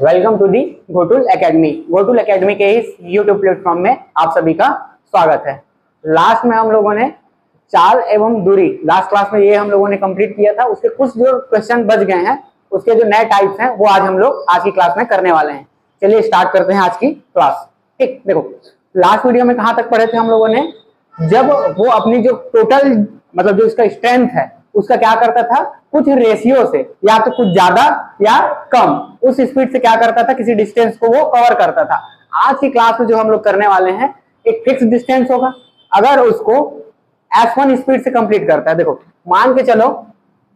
Welcome to the Ghotul Academy. Ghotul Academy के इस YouTube platform में आप सभी का स्वागत है। लास्ट में हम लोगों ने चाल एवं दूरी, लास्ट क्लास में ये हम लोगों ने कंप्लीट किया था। उसके कुछ जो क्वेश्चन बच गए हैं, उसके जो नए टाइप्स हैं वो आज हम लोग आज की क्लास में करने वाले हैं। चलिए स्टार्ट करते हैं आज की क्लास। ठीक, देखो लास्ट वीडियो में कहाँ तक पढ़े थे हम लोगों ने, जब वो अपनी जो टोटल मतलब जो इसका स्ट्रेंथ है उसका क्या करता था, कुछ रेशियो से या तो कुछ ज्यादा या कम उस स्पीड से क्या करता था, किसी डिस्टेंस को वो कवर करता था। आज की क्लास में जो हम लोग करने वाले हैं, एक फिक्स डिस्टेंस होगा, अगर उसको f1 स्पीड से कंप्लीट करता है। देखो मान के चलो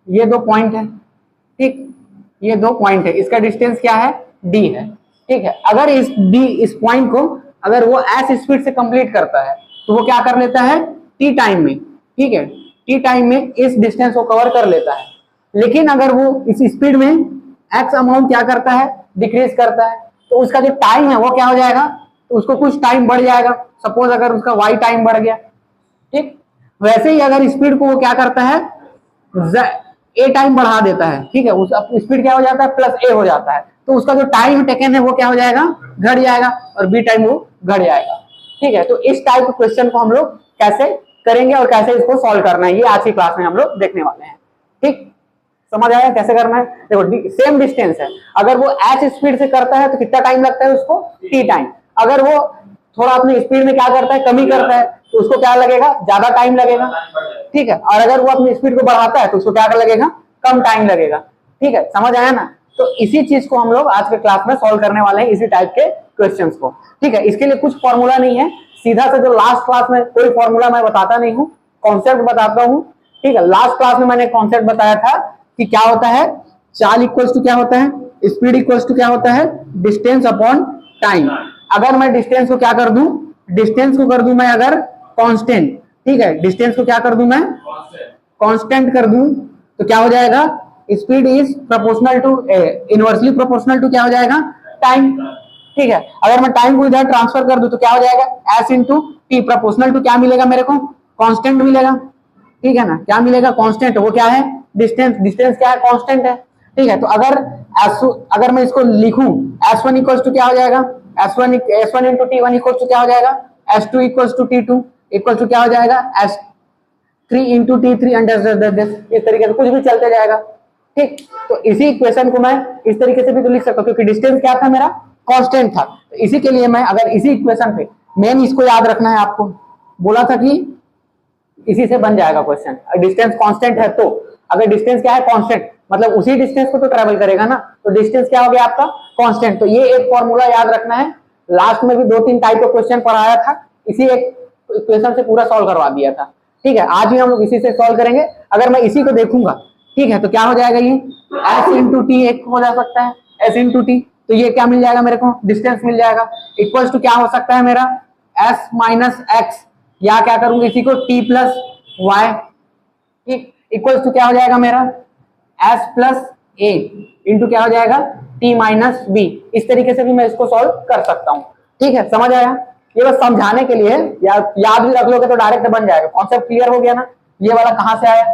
ये दो पॉइंट है, ठीक, ये दो पॉइंट है, इसका डिस्टेंस क्या है, d है, ठीक है। अगर इस पॉइंट को अगर वो s स्पीड से कंप्लीट करता है तो वो क्या कर लेता है, t टाइम में, ठीक है, t टाइम में इस डिस्टेंस को कवर कर लेता है। लेकिन अगर वो इस स्पीड में x अमाउंट क्या करता है, डिक्रीज करता है, तो उसका जो टाइम है वो क्या हो जाएगा, तो उसको कुछ टाइम बढ़ जाएगा। सपोज अगर उसका y टाइम बढ़ गया, ठीक, वैसे ही अगर स्पीड को वो क्या करता है, a टाइम बढ़ा देता है, ठीक है, उस स्पीड क्या हो जाता है, प्लस a हो जाता है, तो उसका जो टाइम टेकन है वो क्या हो जाएगा, घट जाएगा, और b टाइम वो घट जाएगा। ठीक है, तो इस टाइप के क्वेश्चन को हम लोग कैसे करेंगे और कैसे इसको सॉल्व करना है, ये आज की क्लास में हम लोग देखने वाले हैं। ठीक, समझ आया कैसे करना है। देखो सेम डिस्टेंस है, अगर वो h स्पीड से करता है तो कितना टाइम लगता है उसको, t टाइम। अगर वो थोड़ा अपनी स्पीड में क्या करता है, कमी करता है, तो उसको क्या लगेगा, ज्यादा टाइम लगेगा, ठीक है। और अगर वो अपनी स्पीड को बढ़ाता है तो उसको क्या लगेगा, कम टाइम लगेगा। ठीक है, समझ आया ना। तो इसी चीज को हम लोग आज के क्लास में सॉल्व करने वाले हैं, इसी टाइप के क्वेश्चंस को। ठीक है, इसके लिए कुछ फॉर्मूला नहीं है, सीधा से जो लास्ट क्लास में कोई फॉर्मूला मैं बताता नहीं हूँ, कॉन्सेप्ट बताता हूँ। ठीक है, लास्ट क्लास में मैंने कॉन्सेप्ट बताया था कि क्या होता है, चाल इक्वल्स टू क्या होता है, स्पीड इक्वल्स टू क्या होता है, डिस्टेंस अपॉन टाइम। अगर मैं डिस्टेंस को क्या कर दूं, डिस्टेंस को कर दूं मैं अगर कांस्टेंट, ठीक है, डिस्टेंस को क्या कर दूं मैं, कांस्टेंट कर दूं, तो क्या हो जाएगा, speed is proportional to inversely proportional to क्या हो जाएगा, टाइम। ठीक है, अगर मैं टाइम को इधर ट्रांसफर कर दूं तो क्या हो जाएगा, s into T, proportional to क्या मिलेगा मेरे को, कांस्टेंट मिलेगा। ठीक है ना, क्या मिलेगा, कांस्टेंट, वो क्या है, डिस्टेंस, डिस्टेंस क्या है, कांस्टेंट है। ठीक है, तो अगर मैं इसको लिखूं, s1 इक्वल्स टू क्या हो जाएगा, s1 into t1 equals to क्या हो जाएगा, s2 equals to t2 equals to क्या हो जाएगा, s3 into t3 under this, इस तरीके से कुछ भी चलते जाएगा। ठीक, तो इसी इक्वेशन को मैं इस तरीके से भी तो लिख सकता हूं, क्योंकि डिस्टेंस क्या था मेरा, कांस्टेंट था। तो इसी के लिए मैं अगर इसी इक्वेशन पे, मेन इसको याद रखना है आपको, बोला था कि इसी से बन जाएगा क्वेश्चन। डिस्टेंस कांस्टेंट है, तो अगर डिस्टेंस क्या है, कांस्टेंट, मतलब उसी डिस्टेंस को तो ट्रेवल करेगा ना, तो डिस्टेंस क्या हो गया आपका, कांस्टेंट। तो ये एक फॉर्मूला याद रखना है। लास्ट में भी 2-3 टाइप का क्वेश्चन पढ़ाया था, इसी एक इक्वेशन से पूरा सॉल्व करवा दिया था। ठीक है, आज भी हम लोग इसी से सॉल्व करेंगे। अगर मैं इसी को देखूंगा, ठीक है, तो क्या हो जाएगा, ये s इंटू टी एक हो जा सकता है, s इंटू टी, तो ये क्या मिल जाएगा मेरे को, डिस्टेंस मिल जाएगा। इक्वल्स टू क्या हो सकता है मेरा, s माइनस एक्स, या क्या करूंगा इसी को t प्लस वाई, ठीक, इक्वल्स टू क्या हो जाएगा मेरा, s प्लस ए इंटू क्या हो जाएगा, t माइनस बी। इस तरीके से भी मैं इसको सॉल्व कर सकता हूँ। ठीक है, समझ आया। ये बस समझाने के लिए, याद भी रख लोगे तो डायरेक्ट बन जाएगा। कॉन्सेप्ट क्लियर हो गया ना, ये वाला कहां से आया,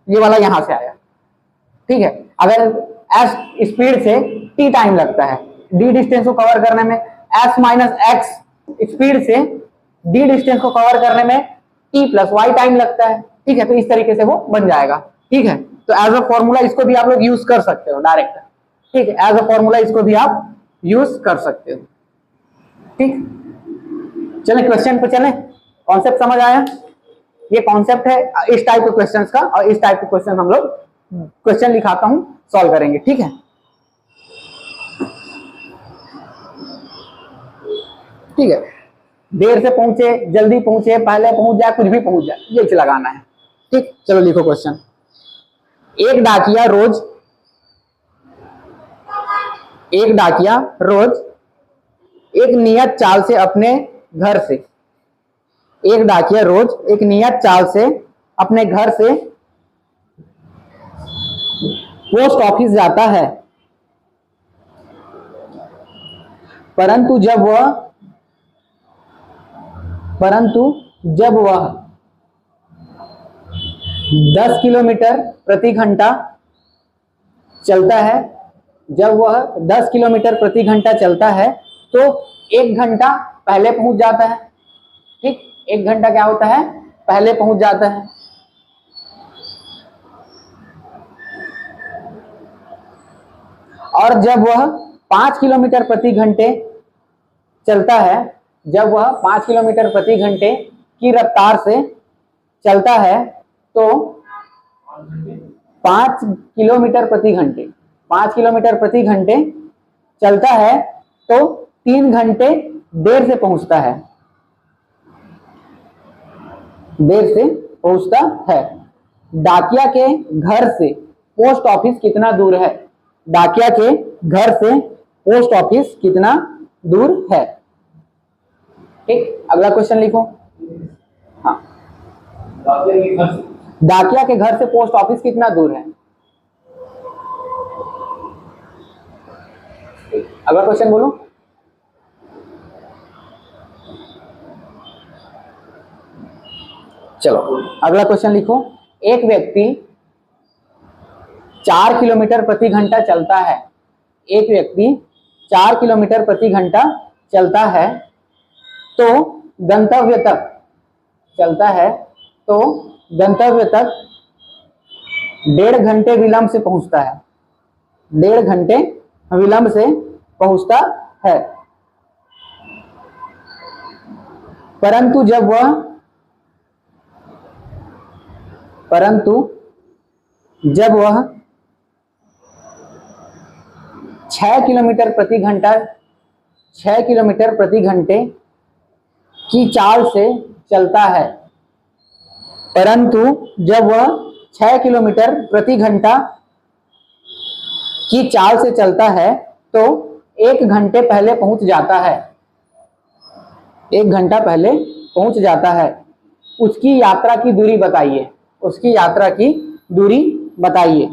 ये वाला यहां से आया। ठीक है, अगर s स्पीड से t टाइम लगता है d डिस्टेंस को कवर करने में, s माइनस एक्स स्पीड से d डिस्टेंस को कवर करने में t प्लस वाई टाइम लगता है। ठीक है, तो इस तरीके से वो बन जाएगा। ठीक है, तो एज अ फॉर्मूला इसको भी आप लोग यूज कर सकते हो डायरेक्ट। ठीक है, एज अ फॉर्मूला इसको भी आप यूज कर सकते हो। ठीक, चले क्वेश्चन पे चले, कॉन्सेप्ट समझ आया। ये कॉन्सेप्ट है इस टाइप के क्वेश्चंस का, और इस टाइप के क्वेश्चन हम लोग क्वेश्चन लिखाता हूं, सॉल्व करेंगे। ठीक है, ठीक है, देर से पहुंचे, जल्दी पहुंचे, पहले पहुंच जाए, कुछ भी पहुंच जाए, ये लगाना है। ठीक, चलो लिखो क्वेश्चन। एक डाकिया रोज एक नियत चाल से अपने घर से, एक डाकिया रोज एक नियत चाल से अपने घर से पोस्ट ऑफिस जाता है, परंतु जब वह 10 किलोमीटर प्रति घंटा चलता है जब वह 10 किलोमीटर प्रति घंटा चलता है तो 1 घंटा पहले पहुंच जाता है। ठीक, 1 घंटा क्या होता है, पहले पहुंच जाता है। और जब वह 5 किलोमीटर प्रति घंटे चलता है, जब वह 5 किलोमीटर प्रति घंटे की रफ्तार से चलता है तो 5 किलोमीटर प्रति घंटे 5 किलोमीटर प्रति घंटे चलता है तो 3 घंटे देर से पहुंचता है, देर से पहुंचता है। डाकिया के घर से पोस्ट ऑफिस कितना दूर है? डाकिया के घर से पोस्ट ऑफिस कितना दूर है? ठीक, अगला क्वेश्चन लिखो। हाँ, डाकिया के घर से पोस्ट ऑफिस कितना दूर है? अगला क्वेश्चन बोलो। चलो अगला क्वेश्चन लिखो। एक व्यक्ति 4 किलोमीटर प्रति घंटा चलता है। एक व्यक्ति 4 किलोमीटर प्रति घंटा चलता है तो गंतव्य तक चलता है तो गंतव्य तक 1.5 घंटे विलंब से पहुंचता है। 1.5 घंटे विलंब से पहुंचता है। परंतु जब वह 6 किलोमीटर प्रति घंटा 6 किलोमीटर प्रति घंटे की चाल से चलता है, परंतु जब वह 6 किलोमीटर प्रति घंटा की चाल से चलता है तो 1 घंटे पहले पहुंच जाता है। 1 घंटा पहले पहुंच जाता है। उसकी यात्रा की दूरी बताइए। उसकी यात्रा की दूरी बताइए।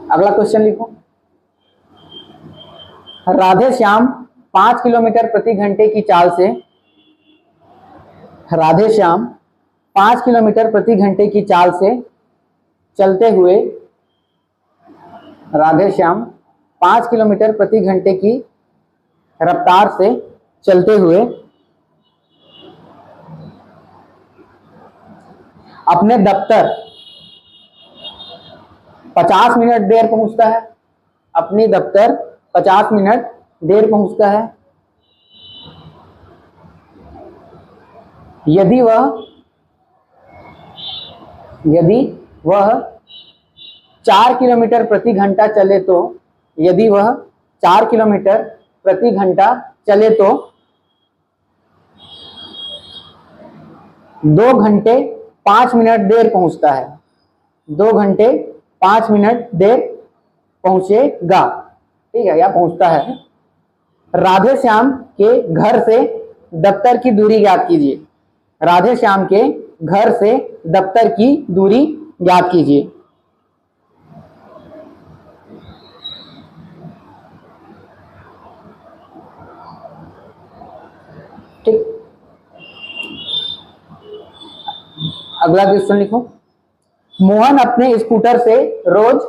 अगला क्वेश्चन लिखो। राधे श्याम 5 किलोमीटर प्रति घंटे की चाल से राधे श्याम 5 किलोमीटर प्रति घंटे की चाल से चलते हुए राधे श्याम 5 किलोमीटर प्रति घंटे की रफ्तार से चलते हुए अपने दफ्तर 50 मिनट देर पहुंचता है। अपनी दफ्तर 50 मिनट देर पहुंचता है। यदि वह 4 किलोमीटर प्रति घंटा चले तो यदि वह 4 किलोमीटर प्रति घंटा चले तो 2 घंटे 5 मिनट देर पहुंचता है। 2 घंटे 5 मिनट देर पहुंचेगा। ठीक है, या पहुंचता है। राधे श्याम के घर से दफ्तर की दूरी ज्ञात कीजिए। राधे श्याम के घर से दफ्तर की दूरी ज्ञात कीजिए। ठीक, अगला क्वेश्चन लिखो। मोहन अपने स्कूटर से रोज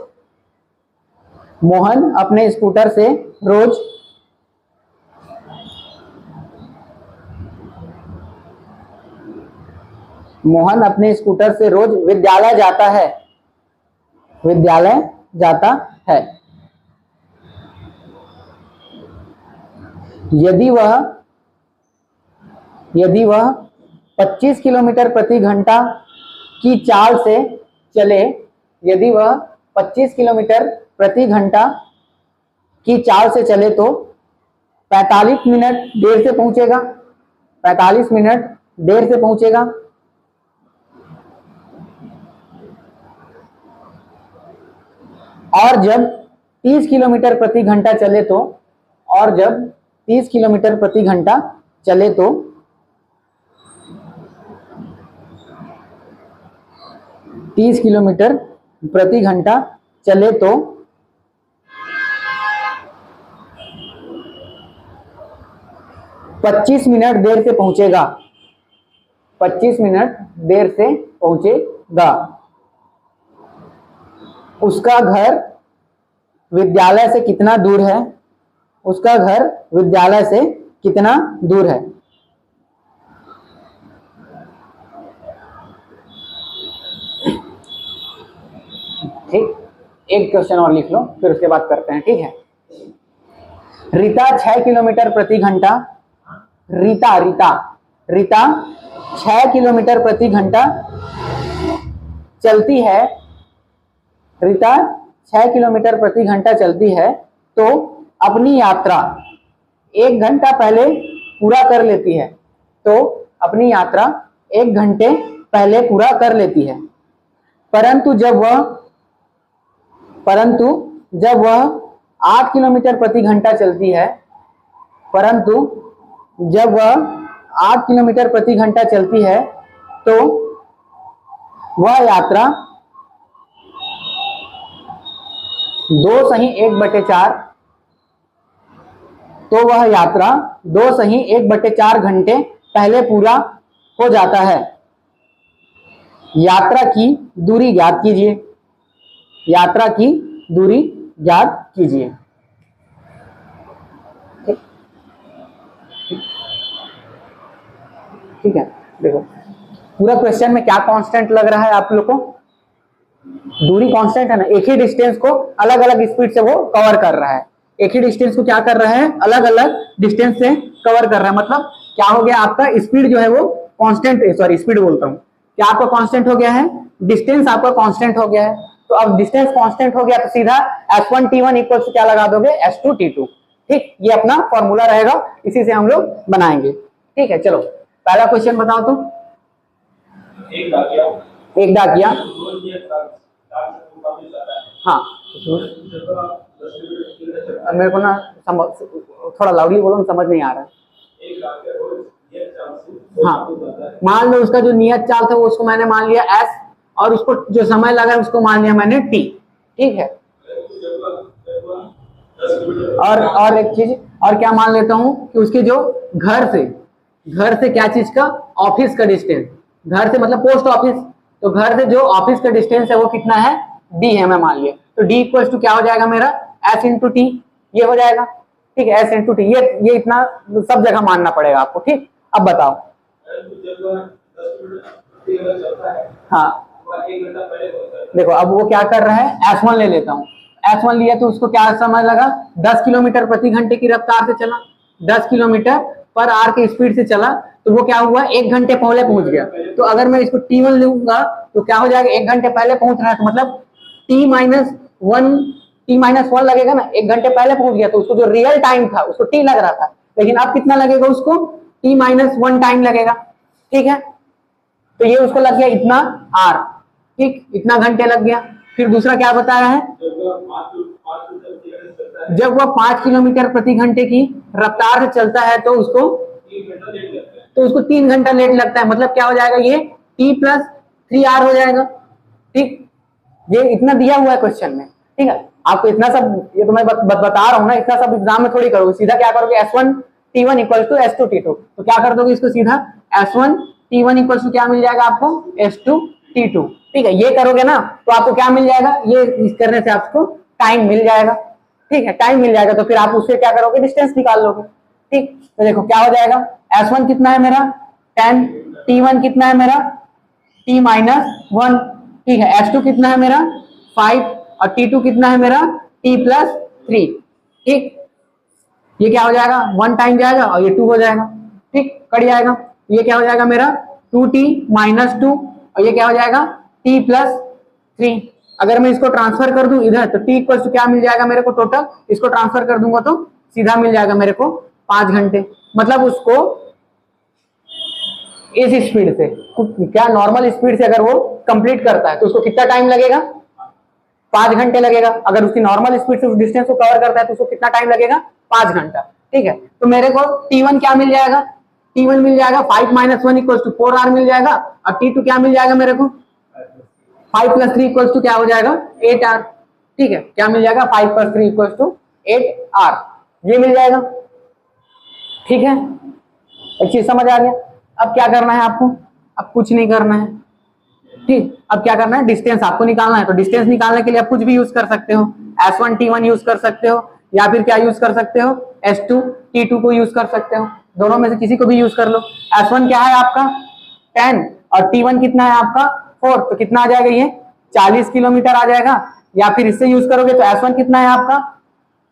मोहन अपने स्कूटर से रोज मोहन अपने स्कूटर से रोज विद्यालय जाता है। विद्यालय जाता है। यदि वह 25 किलोमीटर प्रति घंटा की चाल से चले यदि वह 25 किलोमीटर प्रति घंटा की चाल से चले तो 45 मिनट देर से पहुंचेगा। 45 मिनट देर से पहुंचेगा। और जब 30 किलोमीटर प्रति घंटा चले तो 30 किलोमीटर प्रति घंटा चले तो 30 किलोमीटर प्रति घंटा चले तो 25 मिनट देर से पहुंचेगा। 25 मिनट देर से पहुंचेगा। उसका घर विद्यालय से कितना दूर है? उसका घर विद्यालय से कितना दूर है? ठीक, एक क्वेश्चन और लिख लो, फिर उसके बाद करते हैं, ठीक है। रीता 6 किलोमीटर प्रति घंटा, रीता 6 किलोमीटर प्रति घंटा चलती है। रीता 6 किलोमीटर प्रति घंटा चलती है तो अपनी यात्रा 1 घंटा पहले पूरा कर लेती है। तो अपनी यात्रा 1 घंटे पहले पूरा कर लेती है, परंतु जब वह 8 किलोमीटर प्रति घंटा चलती है, परंतु जब वह 8 किलोमीटर प्रति घंटा चलती है तो वह यात्रा 2/1/4 तो वह यात्रा 2/1/4 घंटे पहले पूरा हो जाता है। यात्रा की दूरी ज्ञात कीजिए। यात्रा की दूरी ज्ञात कीजिए। ठीक है, देखो पूरा क्वेश्चन में क्या कांस्टेंट लग रहा है आप लोग को? दूरी कांस्टेंट है ना, एक ही डिस्टेंस को अलग अलग स्पीड से वो कवर कर रहा है। एक ही डिस्टेंस को क्या कर रहा है? अलग अलग डिस्टेंस से कवर कर रहा है। मतलब क्या हो गया आपका? स्पीड जो है वो कांस्टेंट, सॉरी स्पीड बोलता हूँ, क्या आपका कांस्टेंट हो गया है? डिस्टेंस आपका कांस्टेंट हो गया है। तो अब डिस्टेंस कांस्टेंट हो गया तो सीधा S1T1 इक्वल टू क्या लगा दोगे? S2T2। ठीक, ये अपना फॉर्मूला रहेगा, इसी से हम लोग बनाएंगे। ठीक है, चलो पहला क्वेश्चन बताओ तो। एक डाकिया हाँ, मेरे को ना थोड़ा लाउडली बोलो, समझ नहीं आ रहा है। हाँ, मान लो उसका जो नियत चाल था वो उसको मैंने मान लिया S, और उसको जो समय लगा है उसको मान लिया मैंने T। ठीक है, और एक चीज और क्या मान लेता हूं कि उसके जो घर से क्या चीज का? ऑफिस का डिस्टेंस। घर से मतलब पोस्ट ऑफिस, तो घर से जो ऑफिस का डिस्टेंस है वो कितना है? D है, मैं मान लिया। तो D इक्वल टू क्या हो जाएगा मेरा? S इंटू टी, ये हो जाएगा। ठीक है, S इंटू टी, ये इतना सब जगह मानना पड़ेगा आपको। ठीक, अब बताओ। हाँ देखो, अब वो क्या कर रहा है? S1 ले लेता हूँ। S1 लिया तो उसको क्या समय लगा? 10 किलोमीटर प्रति घंटे की रफ्तार से चला, 10 किलोमीटर पर आवर की स्पीड से चला, तो वो क्या हुआ? 1 घंटे पहले पहुंच गया। तो अगर मैं इसको T1 लूंगा तो क्या हो जाएगा? 1 घंटे पहले पहुंच रहा है, तो मतलब T-1 लगेगा ना। 1 घंटे पहले पहुंच गया तो उसको जो रियल टाइम था उसको T लग रहा था, लेकिन अब कितना लगेगा उसको? T-1 टाइम लगेगा। ठीक है, तो ये उसको लग गया इतना R। ठीक, इतना घंटे लग गया। फिर दूसरा क्या बता रहा है? जब वह 5 किलोमीटर प्रति घंटे की रफ्तार से चलता है तो उसको 3 घंटा लेट लगता है। मतलब क्या हो जाएगा? ये T+3R हो जाएगा। ठीक, ये इतना दिया हुआ है क्वेश्चन में। ठीक है, आपको इतना सब, ये तो मैं बता रहा हूँ ना, इतना सब एग्जाम में थोड़ी करोगे। सीधा क्या करोगे? S1T1 equal to S2T2। तो क्या कर दोगे इसको? सीधा S1T1 इक्वल टू क्या मिल जाएगा आपको? S2T2। ठीक है, ये करोगे ना तो आपको क्या मिल जाएगा? ये इस करने से आपको टाइम मिल जाएगा। ठीक है, टाइम मिल जाएगा तो फिर आप उससे क्या करोगे? डिस्टेंस निकाल लोगे। ठीक, तो देखो क्या हो जाएगा? S1 कितना है मेरा? 10, T1 कितना है मेरा? T-1। ठीक है, S2 कितना है मेरा? 5, और T2 कितना है मेरा? T+3। ठीक, ये क्या हो जाएगा? 1 टाइम जाएगा और ये 2 हो जाएगा। ठीक, कट जाएगा। ये क्या हो जाएगा मेरा? 2T-2, और ये क्या हो जाएगा? T+3। अगर मैं इसको ट्रांसफर कर दूं इधर तो T इक्वल टू क्या मिल जाएगा मेरे को? टोटल इसको ट्रांसफर कर दूंगा तो सीधा मिल जाएगा मेरे को 5 घंटे। मतलब उसको इस स्पीड से, क्या नॉर्मल स्पीड से अगर वो कंप्लीट करता है तो उसको कितना टाइम लगेगा? 5 घंटे लगेगा। अगर उसकी नॉर्मल स्पीड से उस डिस्टेंस को कवर करता है तो उसको कितना टाइम लगेगा? 5 घंटा। ठीक है, तो मेरे को T1 क्या मिल जाएगा? T1 मिल जाएगा 5 - 1 इक्वल टू 4R मिल जाएगा, और T2 क्या मिल जाएगा मेरे को? 5 + 3 इक्वल टू क्या हो जाएगा? 8R। ठीक है, क्या मिल जाएगा? 5 + 3 इक्वल टू 8R, ये मिल जाएगा। ठीक है, एक चीज समझ आ गया। अब क्या करना है आपको? अब कुछ नहीं करना है, ठीक। अब क्या करना है, डिस्टेंस आपको निकालना है, तो डिस्टेंस निकालने के लिए आप कुछ भी यूज कर सकते हो, S1 T1 यूज कर सकते हो, या फिर क्या यूज कर सकते हो, S2 T2 को यूज कर सकते हो, दोनों में से किसी को भी यूज कर लो। S1 क्या है आपका 10 और T1 कितना है आपका 4, तो कितना आ जाएगा ये 40 किलोमीटर आ जाएगा। या फिर इससे यूज करोगे तो S1 कितना है आपका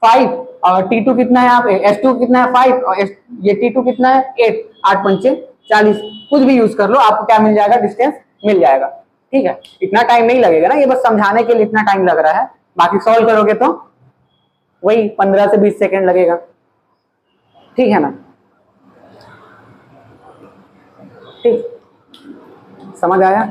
5 और T2 कितना है, आप S2 कितना है 5 और ये T2 कितना है 8, 8 पंचे 40, कुछ भी यूज कर लो, आपको क्या मिल जाएगा, डिस्टेंस मिल जाएगा, ठीक है। इतना टाइम नहीं लगेगा ना, ये बस समझाने के लिए इतना टाइम लग रहा है, बाकी सॉल्व करोगे तो वही 15 से 20 सेकेंड लगेगा, ठीक है ना, ठीक। समझ आया?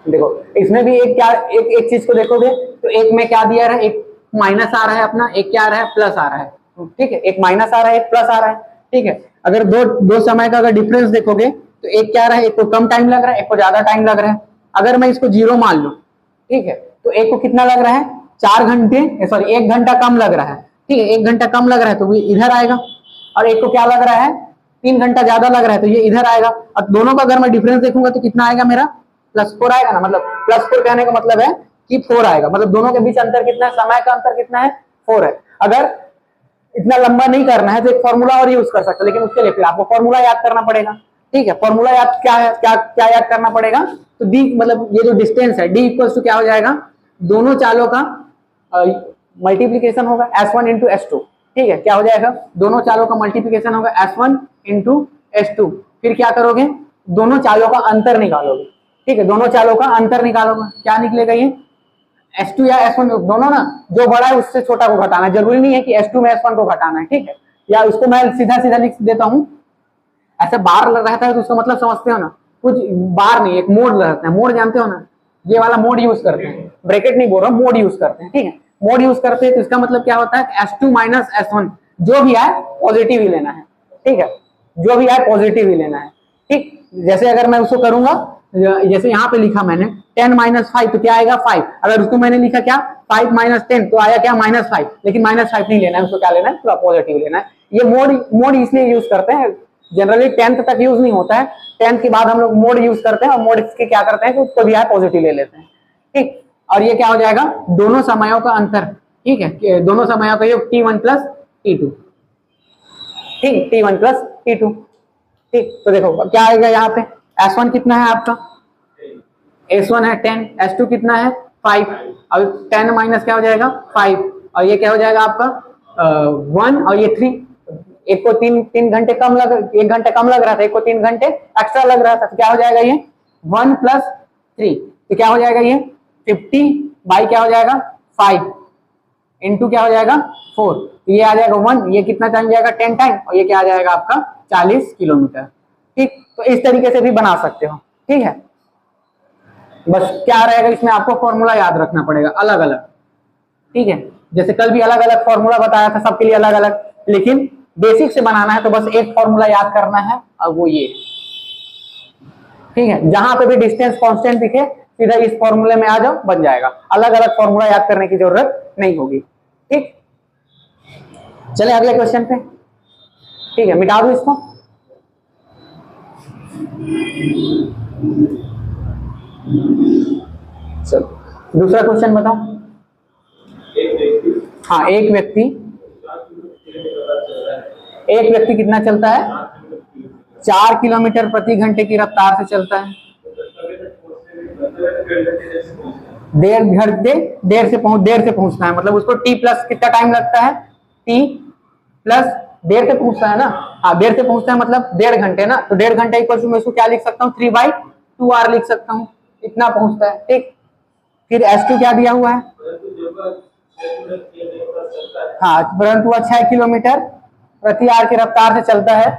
देखो इसमें भी एक क्या, एक चीज को देखोगे तो एक में क्या दिया रहा है, एक माइनस आ रहा है अपना, एक क्या आ रहा है, प्लस आ रहा है, ठीक है। एक माइनस आ रहा है, एक प्लस आ रहा है, ठीक है। अगर दो समय का अगर डिफरेंस देखोगे तो एक क्या रहा है, एक को कम टाइम लग रहा है, एक को ज्यादा टाइम लग रहा है। अगर मैं इसको 0 मान लूं, ठीक है, तो एक को कितना लग रहा है, 4 घंटे, सॉरी 1 घंटा कम लग रहा है, ठीक है, 1 घंटा कम लग रहा है तो ये इधर आएगा। और एक को क्या लग रहा है, 3 घंटा ज्यादा लग रहा है तो ये इधर आएगा। और दोनों का अगर मैं डिफरेंस देखूंगा तो कितना आएगा, मेरा +4 आएगा ना, मतलब +4 कहने का मतलब है कि 4 आएगा, मतलब दोनों के बीच अंतर कितना है, समय का अंतर कितना है, 4 है। अगर इतना लंबा नहीं करना है तो एक फॉर्मूला और यूज कर सकते हो, लेकिन उसके लिए फिर आपको फॉर्मूला याद करना पड़ेगा, ठीक है। फॉर्मूला याद क्या है, क्या याद करना पड़ेगा, तो डी मतलब ये जो डिस्टेंस है डी इक्वल्स टू क्या हो जाएगा, दोनों चालों का मल्टीप्लीकेशन होगा S1 इंटू S2, ठीक है। क्या हो जाएगा, दोनों चालों का मल्टीप्लीकेशन होगा S1 इंटू S2, फिर क्या करोगे, दोनों चालों का अंतर निकालोगे, ठीक है। दोनों चालों का अंतर निकालोगे, क्या निकलेगा, ये S2 या S1 दोनों ना, जो बड़ा है उससे छोटा को घटाना है, जरूरी नहीं है कि S2 में S1 को घटाना है, ठीक है। या उसको मैं सीधा सीधा लिख देता हूं, ऐसे बार रहता है तो उसका मतलब समझते हो ना, कुछ बार नहीं, एक मोड रहता है, मोड जानते हो ना, ये वाला मोड यूज करते हैं, ब्रैकेट नहीं बोल रहा, मोड यूज करते हैं, ठीक है। मोड यूज करते हैं तो इसका मतलब क्या होता है, S2 माइनस S1 जो भी आए पॉजिटिव ही लेना है, ठीक है, जो भी आए पॉजिटिव ही लेना है, ठीक। जैसे अगर मैं उसको करूंगा, जैसे यहाँ पे लिखा मैंने 10 माइनस 5 तो क्या आएगा 5, अगर उसको मैंने लिखा क्या 5 माइनस 10 तो आया क्या -5, लेकिन -5 नहीं लेना है, उसको क्या लेना है, पूरा पॉजिटिव लेना है। ये मोड इसलिए यूज करते हैं, जनरली 10th तक यूज नहीं होता है, 10th के बाद हम लोग मोड यूज करते हैं, और मोड के क्या करते हैं कि उसको भी पॉजिटिव ले लेते हैं, ठीक। और ये क्या हो जाएगा, दोनों समयों का अंतर, ठीक है, दोनों समयों का योग T1 प्लस T2, ठीक, T1 प्लस T2, ठीक। तो देखो क्या आएगा यहाँ पे, S1 कितना है आपका, S1 है 10, S2 कितना है 5, अब 10 माइनस क्या हो जाएगा 5, और ये क्या हो जाएगा आपका 1 और ये 3, एक को 3 घंटे कम लग, 1 घंटा कम लग रहा था, एक को 3 घंटे एक्स्ट्रा लग रहा था, तो क्या हो जाएगा ये 1 प्लस 3, तो क्या हो जाएगा ये 50 बाई क्या हो जाएगा 5 इंटू क्या हो जाएगा 4, तो ये आ जाएगा 1, ये कितना टाइम जाएगा 10 टाइम, और ये क्या आ जाएगा आपका 40 किलोमीटर, ठीक। तो इस तरीके से भी बना सकते हो, ठीक है। बस क्या रहेगा इसमें, आपको फॉर्मूला याद रखना पड़ेगा अलग अलग, ठीक है। जैसे कल भी अलग अलग फॉर्मूला बताया था, सबके लिए अलग अलग, लेकिन बेसिक से बनाना है तो बस एक फॉर्मूला याद करना है, और वो ये, ठीक है। जहां पे भी डिस्टेंस कांस्टेंट दिखे सीधा इस फॉर्मूले में आ जाओ, बन जाएगा, अलग अलग फॉर्मूला याद करने की जरूरत नहीं होगी, ठीक। चले अगले क्वेश्चन पे, ठीक है, मिटा दो इसको। चलो दूसरा क्वेश्चन बताओ। हाँ, एक व्यक्ति कितना चलता है, 4 किलोमीटर प्रति घंटे की रफ्तार से चलता है, देर से पहुंचता है, मतलब उसको T प्लस कितना टाइम लगता है, T प्लस देर से पहुंचता है ना, हाँ देर से पहुंचता है मतलब 1.5 घंटे ना, तो 1.5 घंटे इक्वल टू मैं इसको क्या लिख सकता हूँ 3/2 लिख सकता हूँ, इतना पहुंचता है, ठीक। फिर S2 क्या दिया हुआ है, हाँ परंतु वह 6 किलोमीटर प्रति आवर की रफ्तार से चलता है,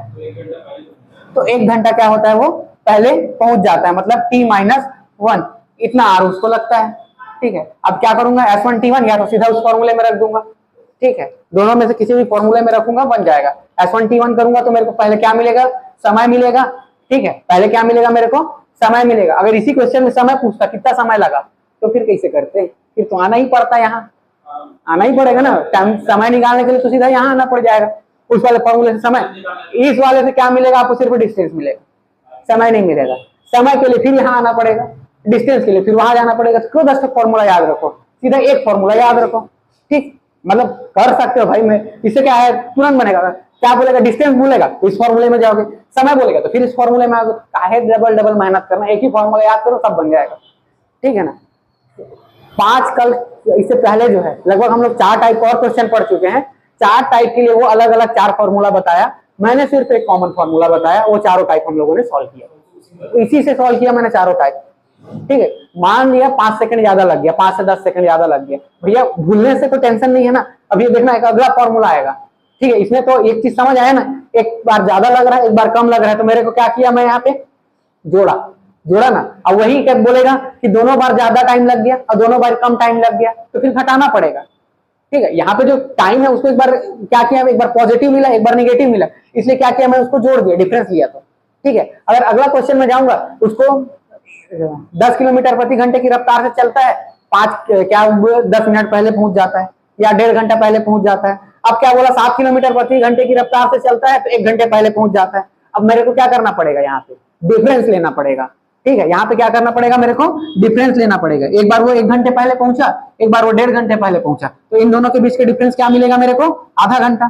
तो 1 घंटा क्या होता है, वो पहले पहुंच जाता है, मतलब T-1 इतना आर उसको लगता है, ठीक है। अब क्या करूंगा, S1 T1 या तो सीधा उस फॉर्मूले में रख दूंगा, ठीक है, दोनों में से किसी भी फॉर्मूले में रखूंगा बन जाएगा। S1 T1 करूंगा तो मेरे को पहले क्या मिलेगा, समय मिलेगा, ठीक है, पहले क्या मिलेगा मेरे को, समय मिलेगा। अगर इसी क्वेश्चन में समय पूछता कितना समय लगा तो फिर कैसे करते, फिर तो आना ही पड़ता, यहाँ आना ही पड़ेगा ना, टाइम समय निकालने के लिए तो सीधा यहाँ आना पड़ जाएगा, उस वाले फॉर्मूले से समय, इस वाले से क्या मिलेगा आपको, सिर्फ डिस्टेंस मिलेगा, समय नहीं मिलेगा। समय के लिए फिर यहाँ आना पड़ेगा, डिस्टेंस के लिए फिर वहां जाना पड़ेगा। तो क्यों 10 फॉर्मूला याद रखो, सीधा एक फॉर्मूला याद रखो। ठीक, मतलब कर सकते हो भाई, मैं इससे क्या है तुरंत बनेगा। क्या बोलेगा, डिस्टेंस बोलेगा तो इस फॉर्मूले में जाओगे, समय बोलेगा तो फिर इस फॉर्मूले में आओगे। काहे डबल डबल मेहनत करना, एक ही फॉर्मूला याद करो सब बन जाएगा। ठीक है ना। 5 कल इससे पहले जो है लगभग हम लोग 4 टाइप और क्वेश्चन पढ़ चुके हैं। 4 टाइप के लिए वो अलग अलग 4 फॉर्मूला बताया, मैंने सिर्फ एक कॉमन फॉर्मूला बताया, वो चारों टाइप हम लोगों ने सॉल्व किया, इसी से सॉल्व किया मैंने चारों टाइप। ठीक है, मान लिया 5 सेकंड ज्यादा लग गया, 5 से 10 सेकंड ज्यादा लग गया, भैया भूलने से तो टेंशन नहीं है ना। अब ये देखना एक अगला फॉर्मूला आएगा। ठीक है, इसमें तो एक चीज समझ आया ना, एक बार ज्यादा लग रहा है एक बार कम लग रहा है, तो मेरे को क्या किया, मैं यहाँ पे जोड़ा ना। अब वही क्या बोलेगा कि दोनों बार ज्यादा टाइम लग गया और दोनों बार कम टाइम लग गया, तो फिर घटाना पड़ेगा। ठीक है, यहाँ पे जो टाइम है उसको एक बार क्या किया, एक बार पॉजिटिव मिला एक बार नेगेटिव मिला, इसलिए क्या किया, मैं उसको जोड़ दिया, डिफरेंस लिया। तो ठीक है, अगर अगला क्वेश्चन में जाऊंगा, उसको 10 किलोमीटर प्रति घंटे की रफ्तार से चलता है, 10 मिनट पहले पहुंच जाता है या 1.5 घंटा पहले पहुंच जाता है। अब क्या बोला, 7 किलोमीटर प्रति घंटे की रफ्तार से चलता है तो 1 घंटे पहले पहुंच जाता है। अब मेरे को क्या करना पड़ेगा, यहाँ पे डिफरेंस लेना पड़ेगा। ठीक है, यहाँ पे क्या करना पड़ेगा, मेरे को डिफरेंस लेना पड़ेगा। एक बार वो 1 घंटे पहले पहुंचा, एक बार वो 1.5 घंटे पहले पहुंचा, तो इन दोनों के बीच के डिफरेंस क्या मिलेगा मेरे को, आधा घंटा।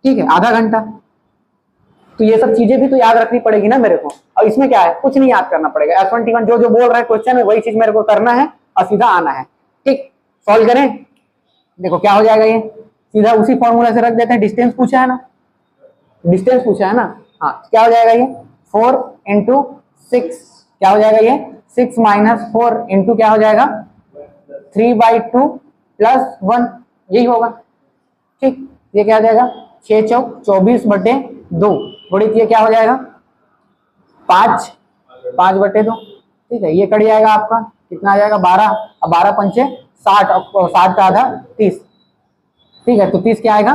ठीक है, आधा घंटा। तो ये सब चीजें भी तो याद रखनी पड़ेगी ना मेरे को। और इसमें क्या है, कुछ नहीं याद करना पड़ेगा, S1 T1 जो जो बोल रहा है क्वेश्चन में वही चीज मेरे को करना है और सीधा आना है। ठीक, सॉल्व करें, देखो क्या हो जाएगा, ये सीधा उसी फॉर्मूला से रख देते हैं। डिस्टेंस पूछा है ना, डिस्टेंस पूछा है ना, हाँ क्या हो जाएगा, ये 4 इंटू 6 क्या हो जाएगा, ये 6 माइनस 4 इंटू क्या हो जाएगा 3/2 प्लस 1, यही होगा। ठीक, ये क्या हो जाएगा 6 चौक 24/2, थोड़ी ये क्या हो जाएगा 5/2। ठीक है, ये कट जाएगा आपका, कितना आ जाएगा 12, और 12 पंचे 60, और 60 का आधा 30। ठीक है, तो 30 क्या आएगा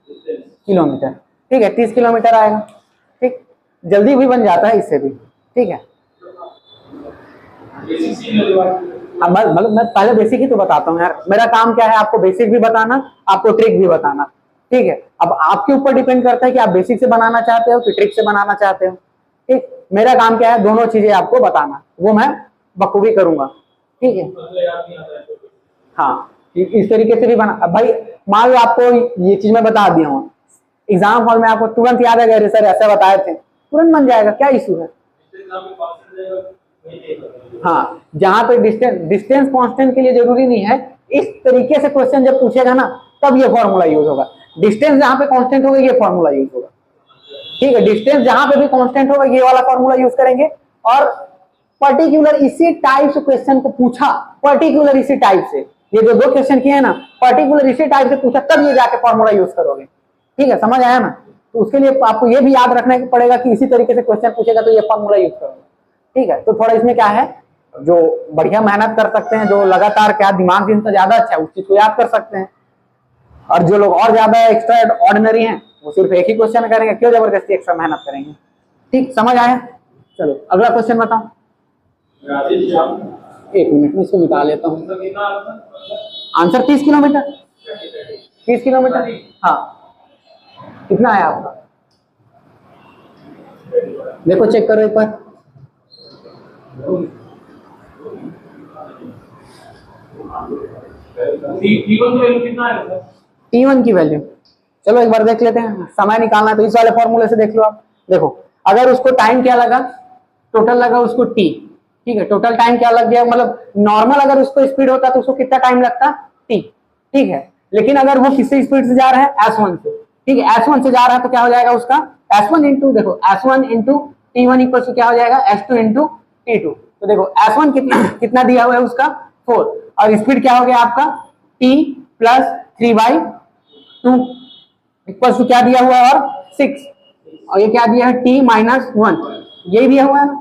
किलोमीटर। ठीक है, 30 किलोमीटर आएगा। ठीक, जल्दी भी बन जाता है इससे भी। ठीक है, मतलब मैं पहले बेसिक ही तो बताता हूँ यार, मेरा काम क्या है आपको बेसिक भी बताना, आपको ट्रिक भी बताना। ठीक है, अब आपके ऊपर डिपेंड करता है कि आप बेसिक से बनाना चाहते हो कि ट्रिक से बनाना चाहते हो। ठीक, मेरा काम क्या है, दोनों चीजें आपको बताना, वो मैं बखूबी करूंगा। ठीक है, हाँ इस तरीके से भी बना। भाई मान लो आपको ये चीज मैं बता दिया हूँ, एग्जाम हॉल में आपको तुरंत याद आ गया, सर ऐसा बताए थे, तुरंत बन जाएगा, क्या इशू है। हाँ, जहां पे डिस्टेंस कांस्टेंट के लिए जरूरी नहीं है, इस तरीके से क्वेश्चन जब पूछेगा ना तब ये फॉर्मूला यूज होगा। डिस्टेंस जहां पे कांस्टेंट होगा ये फॉर्मूला यूज होगा। ठीक है, डिस्टेंस जहां पे भी कांस्टेंट होगा ये वाला फॉर्मूला यूज करेंगे। और पर्टिकुलर इसी टाइप से क्वेश्चन को पूछा, पर्टिकुलर इसी टाइप से, ये जो 2 क्वेश्चन किए हैं ना, पर्टिकुलर इसी टाइप से पूछा, तब ये जाके फॉर्मूला यूज करोगे। ठीक है, समझ आया ना। तो उसके लिए आपको ये भी याद रखना पड़ेगा कि इसी तरीके से क्वेश्चन पूछेगा तो ये फॉर्मूला यूज करोगे। ठीक है, तो थोड़ा इसमें क्या है, जो बढ़िया मेहनत कर सकते हैं, जो लगातार क्या दिमाग जिनका ज्यादा अच्छा है उस चीज को याद कर सकते हैं, और जो लोग और ज्यादा एक्स्ट्रा ऑर्डिनरी हैं वो सिर्फ एक ही क्वेश्चन करेंगे, क्यों जबरदस्ती एक्स्ट्रा मेहनत करेंगे। ठीक, समझ आया। चलो अगला क्वेश्चन बताओ। 1 मिनट में इसको मिटा लेता हूँ। Answer 30 kilometre, 30 kilometre. हाँ, कितना आया आपका, देखो चेक करो एक बार। T1 की वैल्यू चलो एक बार देख लेते हैं, समय निकालना तो इस वाले फॉर्मूले से देख लो आप। देखो अगर उसको टाइम क्या लगा, टोटल लगा उसको t। ठीक है, टोटल टाइम क्या लग गया, मतलब नॉर्मल अगर उसको स्पीड होता तो उसको कितना टाइम लगता t। ठीक है, लेकिन अगर वो किससे स्पीड से जा रहा है, S1 से। ठीक है, S1 से जा रहा है तो क्या हो जाएगा उसका S1 इंटू, देखो S1 into T1 equal to क्या हो जाएगा S2 इंटू T2। तो देखो S1 कितना दिया हुआ है उसका 4, और स्पीड क्या हो गया आपका t प्लस 3/2 इक्वल टू क्या दिया हुआ है और 6, और ये क्या दिया है t माइनस 1, यही दिया हुआ है ना।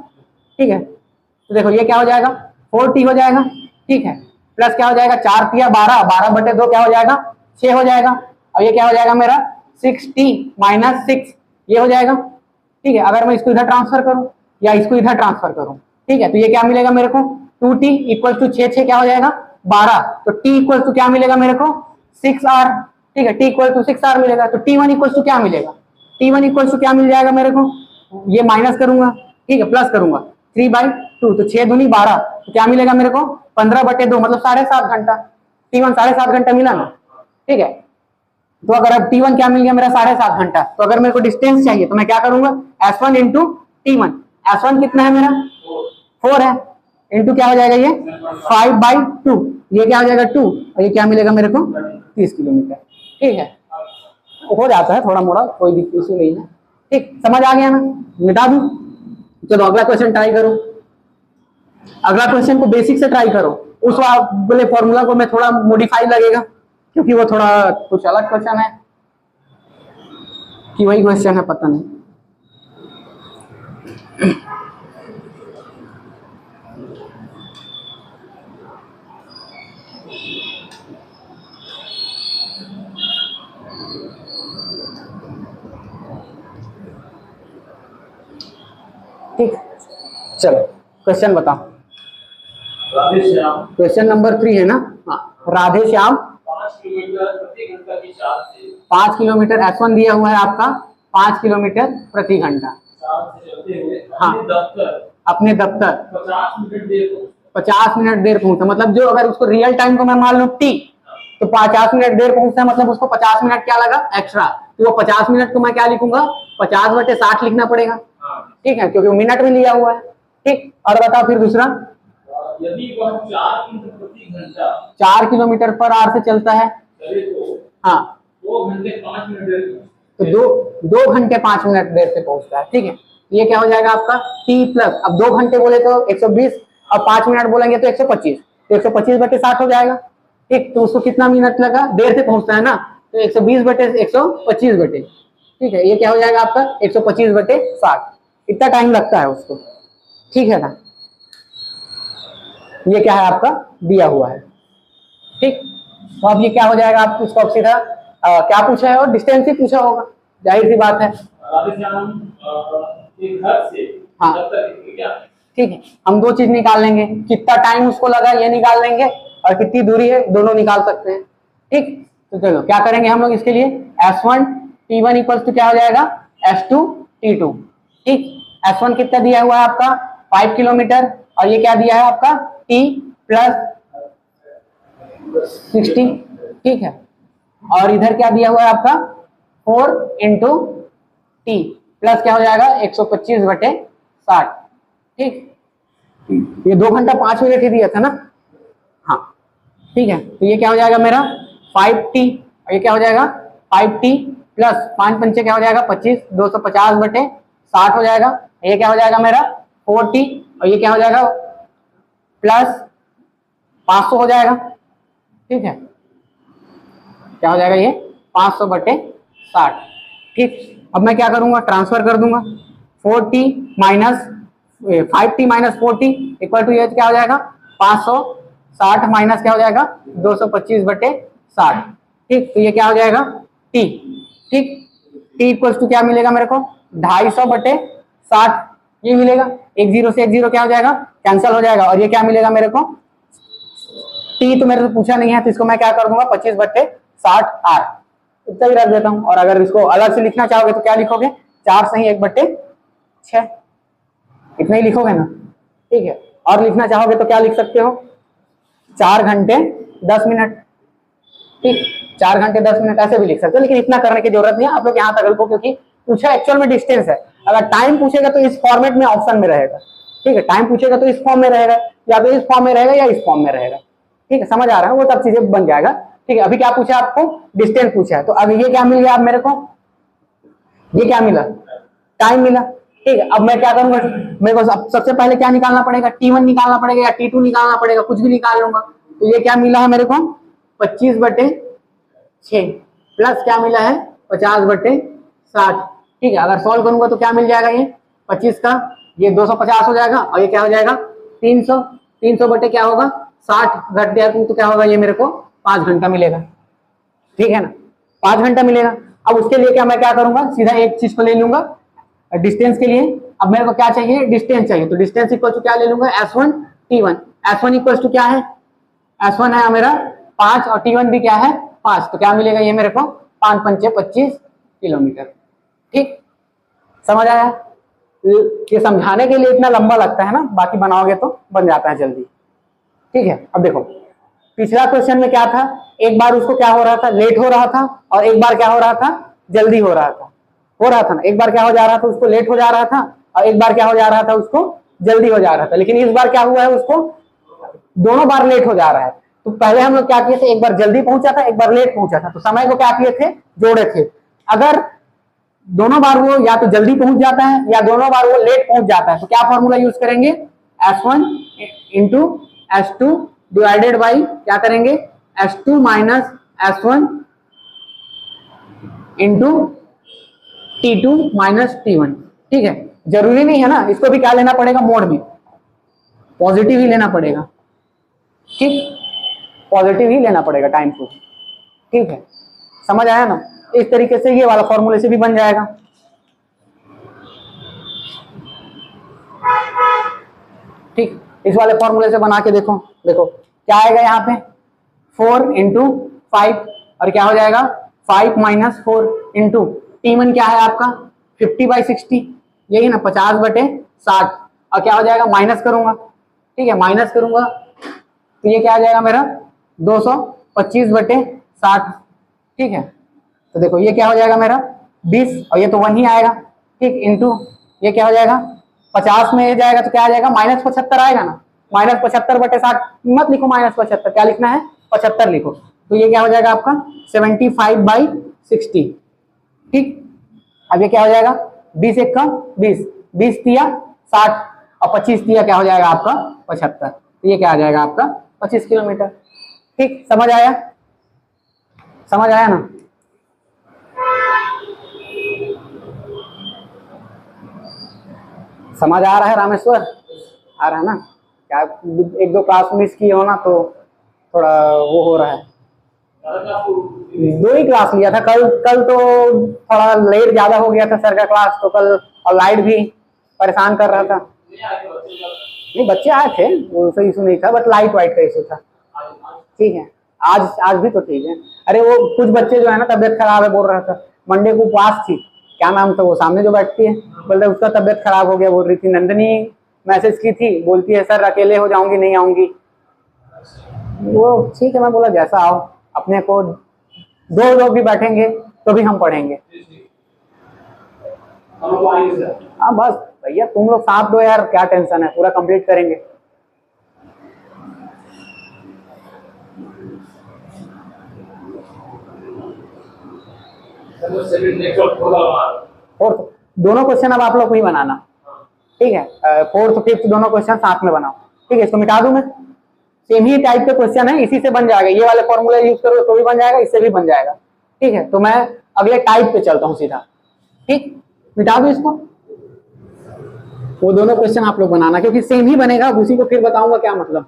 ठीक है, तो देखो ये क्या हो जाएगा 4t हो जाएगा। ठीक है, प्लस क्या हो जाएगा 4 तिया 12, 12/2 क्या हो जाएगा 6 हो जाएगा, और ये क्या हो जाएगा मेरा 6t माइनस 6, ये हो जाएगा। ठीक है, अगर मैं इसको इधर ट्रांसफर करूं या इसको इधर ट्रांसफर करूं, ठीक है, तो ये क्या मिलेगा मेरे को 2t इक्वल टू 6 क्या हो जाएगा 12, तो t इक्वल टू क्या मिलेगा मेरे को 6r। ठीक है, t इक्वल टू 6r मिलेगा। तो t1 इक्वल टू क्या मिलेगा, t1 इक्वल टू क्या मिल जाएगा मेरे को, ये माइनस करूंगा, ठीक है, प्लस करूंगा 3/2, तो 6 दूनी 12, तो क्या मिलेगा मेरे को 15/2 मतलब 7.5 घंटा। t1 7.5 घंटा मिला ना, ठीक है। तो अगर अब t1 क्या मिल गया मेरा 7.5 घंटा, तो अगर मेरे को डिस्टेंस चाहिए तो मैं क्या करूंगा, s1 इंटू t1, s1 कितना है मेरा 4 है, इंटू क्या हो जाएगा ये 5/2, ये क्या हो जाएगा 2, और ये क्या मिलेगा मेरे को 30 किलोमीटर, ठीक है। हो जाता है थोड़ा मोड़ा, कोई दिक्कत इशू नहीं है, ठीक, समझ आ गया ना, मिटा दूं। चलो अगला क्वेश्चन ट्राई करो, अगला क्वेश्चन को बेसिक से ट्राई करो, उस वाले फॉर्मूला को मैं थोड़ा मॉडिफाई लगेगा, क्योंकि वो थोड़ा कुछ अलग क्वेश्चन है कि वही क्वेश्चन है पता नहीं। ठीक, चलो क्वेश्चन बताओ। क्वेश्चन नंबर 3 है ना, हाँ, राधे श्याम 5 किलोमीटर प्रति घंटा की चाल से 5 किलोमीटर S1 दिया हुआ है आपका 5 किलोमीटर प्रति घंटा से चलते हुए हाँ, अपने दफ्तर 50 मिनट देर पहुंचा, मतलब जो अगर उसको रियल टाइम को मैं मान लूं t, तो 50 मिनट देर पहुंचता है, मतलब उसको 50 मिनट क्या लगा एक्स्ट्रा, तो वो 50 मिनट को मैं क्या लिखूंगा 50/60 लिखना पड़ेगा, ठीक है, क्योंकि मिनट में लिया हुआ है, ठीक। और बताओ फिर दूसरा, यदि वह 4 किलोमीटर प्रति घंटा 4 किलोमीटर पर आवर से चलता है, चले तो हाँ 2 घंटे 5 मिनट देर तो 2 घंटे 5 मिनट देर से पहुंचता है, ठीक है। ये क्या हो जाएगा आपका t प्लस, अब 2 घंटे बोले तो 120, अब 5 मिनट बोलेंगे तो 125, तो 125/60 हो जाएगा, ठीक। तो उसको कितना मिनट लगा, देर से पहुंचता है ना, तो 120/125, ठीक है, ये क्या हो जाएगा आपका 125/60, इतना टाइम लगता है उसको, ठीक है ना। ये क्या है आपका दिया हुआ है, ठीक। तो अब ये क्या हो जाएगा आपको, उसको अब सीधा क्या पूछा है, और डिस्टेंस ही पूछा होगा, जाहिर सी बात है, घर से हाँ क्या, ठीक है। हम 2 चीज निकाल लेंगे, कितना टाइम उसको लगा ये निकाल लेंगे, और कितनी दूरी है दोनों निकाल सकते हैं, ठीक। तो चलो क्या करेंगे हम लोग इसके लिए, S1 T1 इक्वल टू क्या हो जाएगा S2 T2, ठीक। S1 कितना दिया हुआ है आपका 5 किलोमीटर, और ये क्या दिया है आपका T प्लस 60, ठीक है। और इधर क्या दिया हुआ है आपका 4 इंटू टी प्लस क्या हो जाएगा 125/60, ठीक। ये 2 घंटा 5 मिनट ही दिया था ना, हाँ ठीक है। तो ये क्या हो जाएगा मेरा 5t, और ये क्या हो जाएगा 5t प्लस 5 पंचे क्या हो जाएगा 25, 250/60 हो जाएगा। ये क्या हो जाएगा मेरा 4t, और ये क्या हो जाएगा प्लस 500 हो जाएगा, ठीक है। क्या हो जाएगा ये 500/60, ठीक। अब मैं क्या करूंगा ट्रांसफर कर दूंगा, 4t minus 5t minus 4t equal to ये क्या हो जाएगा 560 माइनस क्या हो जाएगा 225/60, ठीक। तो ये क्या हो जाएगा t, ठीक। t इक्वल टू क्या मिलेगा मेरे को 250/60, ये मिलेगा, 1 0 से 1 0 क्या हो जाएगा कैंसिल हो जाएगा, और ये क्या मिलेगा मेरे को t तो मेरे से पूछा नहीं है, तो इसको मैं क्या कर दूंगा 25/60r, इतना ही रख देता हूं। और अगर इसको अलग से लिखना चाहोगे तो क्या लिखोगे 4 सही 1/6, इतना ही लिखोगे ना, ठीक है। और लिखना चाहोगे तो क्या लिख सकते हो 4 घंटे 10 मिनट, ठीक। 4 घंटे 10 मिनट ऐसे भी लिख सकते हो, लेकिन इतना करने की जरूरत नहीं है, आप लोग यहाँ तक लिखो, क्योंकि पूछा एक्चुअल में डिस्टेंस है। अगर टाइम पूछेगा तो इस फॉर्मेट में ऑप्शन में रहेगा, ठीक है। टाइम पूछेगा तो इस फॉर्म में रहेगा, या तो इस फॉर्म में रहेगा या इस फॉर्म में रहेगा, ठीक है। समझ आ रहा है, वो सब चीजें बन जाएगा, ठीक है। अभी क्या पूछा आपको डिस्टेंस पूछा है, तो अब ये क्या मिल गया आप मेरे को, ये क्या मिला टाइम मिला, ठीक है। अब मैं क्या करूंगा, मेरे को सबसे पहले क्या निकालना पड़ेगा t1 निकालना पड़ेगा या t2 निकालना पड़ेगा, कुछ भी निकाल लूंगा। तो ये क्या मिला है मेरे को 25/6 प्लस क्या मिला है 50/60, ठीक है। अगर सॉल्व करूंगा तो क्या मिल जाएगा, ये 25 का ये 250 हो जाएगा, और ये क्या हो जाएगा 300, 300 क्या होगा 60 घट दिया तो क्या होगा, ये मेरे को 5 घंटा मिलेगा, ठीक है ना, 5 घंटा मिलेगा। अब उसके लिए क्या मैं क्या करूंगा, सीधा एक चीज को ले लूंगा डिस्टेंस के लिए। अब मेरे को क्या चाहिए डिस्टेंस चाहिए, तो डिस्टेंस इक्वल टू क्या ले लूंगा S1 T1, S1 equal to क्या है S1 है मेरा 5 और T1 भी क्या है 5, तो क्या मिलेगा ये मेरे को 5 पंचे 25 किलोमीटर। ठीक, समझ आया? ये समझाने के लिए इतना लंबा लगता है ना, बाकी बनाओगे तो बन जाता है जल्दी। ठीक है, अब देखो पिछला क्वेश्चन में क्या था, एक बार उसको क्या हो रहा था, लेट हो रहा था, और एक बार क्या हो रहा था, जल्दी हो रहा था ना। एक बार क्या हो जा रहा था, उसको लेट हो जा रहा था, और एक बार क्या हो जा रहा था, उसको जल्दी हो जा रहा था। लेकिन इस बार क्या हुआ है, उसको दोनों बार लेट हो जा रहा है। तो पहले हम लोग क्या किए थे, एक बार जल्दी पहुंचा था, एक बार लेट पहुंचा था, तो समय को क्या किए थे, जोड़े थे। अगर दोनों बार वो या तो जल्दी पहुंच जाता है या दोनों बार वो लेट पहुंच जाता है, तो क्या फॉर्मूला यूज करेंगे, S1 into S2 divided by क्या करेंगे, S2 minus S1 into T2 minus T1। ठीक है, जरूरी नहीं है ना, इसको भी क्या लेना पड़ेगा, मोड में पॉजिटिव ही लेना पड़ेगा। ठीक, पॉजिटिव ही लेना पड़ेगा टाइम को। ठीक है, समझ आया ना? इस तरीके से ये वाला फॉर्मूले से भी बन जाएगा। ठीक, इस वाले फॉर्मूले से बना के देखो, देखो क्या आएगा यहाँ पे, 4 इंटू 5, और क्या हो जाएगा 5 माइनस 4 इंटू T1 क्या है आपका 50/60, यही ना 50/60, और क्या हो जाएगा, माइनस करूंगा। ठीक है, माइनस करूंगा तो ये क्या आ जाएगा मेरा 225/60। ठीक है, तो देखो ये क्या हो जाएगा मेरा 20, और ये तो 1 ही आएगा। ठीक, इंटू ये क्या हो जाएगा 50 में ये जाएगा तो क्या आ जाएगा -75 आएगा ना, -75/60 मत लिखो, -75 क्या लिखना है 75 लिखो। तो ये क्या हो जाएगा आपका 75/60। ठीक, अब ये क्या हो जाएगा 20 एक का 20, 20 तिया 60, और 25 तिया क्या हो जाएगा आपका 75, तो ये क्या आ जाएगा आपका 25 किलोमीटर। ठीक, समझ आया? समझ आया ना? समझ आ रहा है रामेश्वर? आ रहा है ना? क्या एक दो क्लास मिस की हो ना, तो थोड़ा वो हो रहा है। 2 ही क्लास लिया था कल तो थोड़ा लेट ज्यादा हो गया था सर का क्लास, तो कल, और लाइट भी परेशान कर रहा था। नहीं, बच्चे आए थे, वो सही इशू नहीं था, बट लाइट वाइट का इशू था। ठीक है, आज भी तो ठीक है। अरे वो कुछ बच्चे जो है ना तबियत खराब है बोल रहा था, मंडे को उपवास थी, क्या नाम था वो सामने जो बैठती है, बोलते उसका तबियत खराब हो गया, बोल रही थी। नंदनी मैसेज की थी, बोलती है सर अकेले हो जाऊंगी, नहीं आऊंगी। वो ठीक है, मैं बोला जैसा आओ, अपने को 2 लोग भी बैठेंगे तो भी हम पढ़ेंगे। हाँ बस भैया तुम लोग साथ दो यार, क्या टेंशन है, पूरा कंप्लीट करेंगे। फोर्थ दोनों क्वेश्चन अब आप लोग को ही बनाना। ठीक है, 4th 5th दोनों क्वेश्चन साथ में बनाओ। ठीक है, इसको मिटा दूं मैं, सेम ही टाइप के क्वेश्चन है, इसी से बन जाएगा। ये वाले फॉर्मूला यूज करो तो भी बन जाएगा, इससे भी बन जाएगा। ठीक है, तो मैं अगले टाइप पे चलता हूँ सीधा। ठीक, मिटा दूं इसको, वो दोनों क्वेश्चन आप लोग बनाना, क्योंकि सेम ही बनेगा, उसी को फिर बताऊंगा क्या मतलब।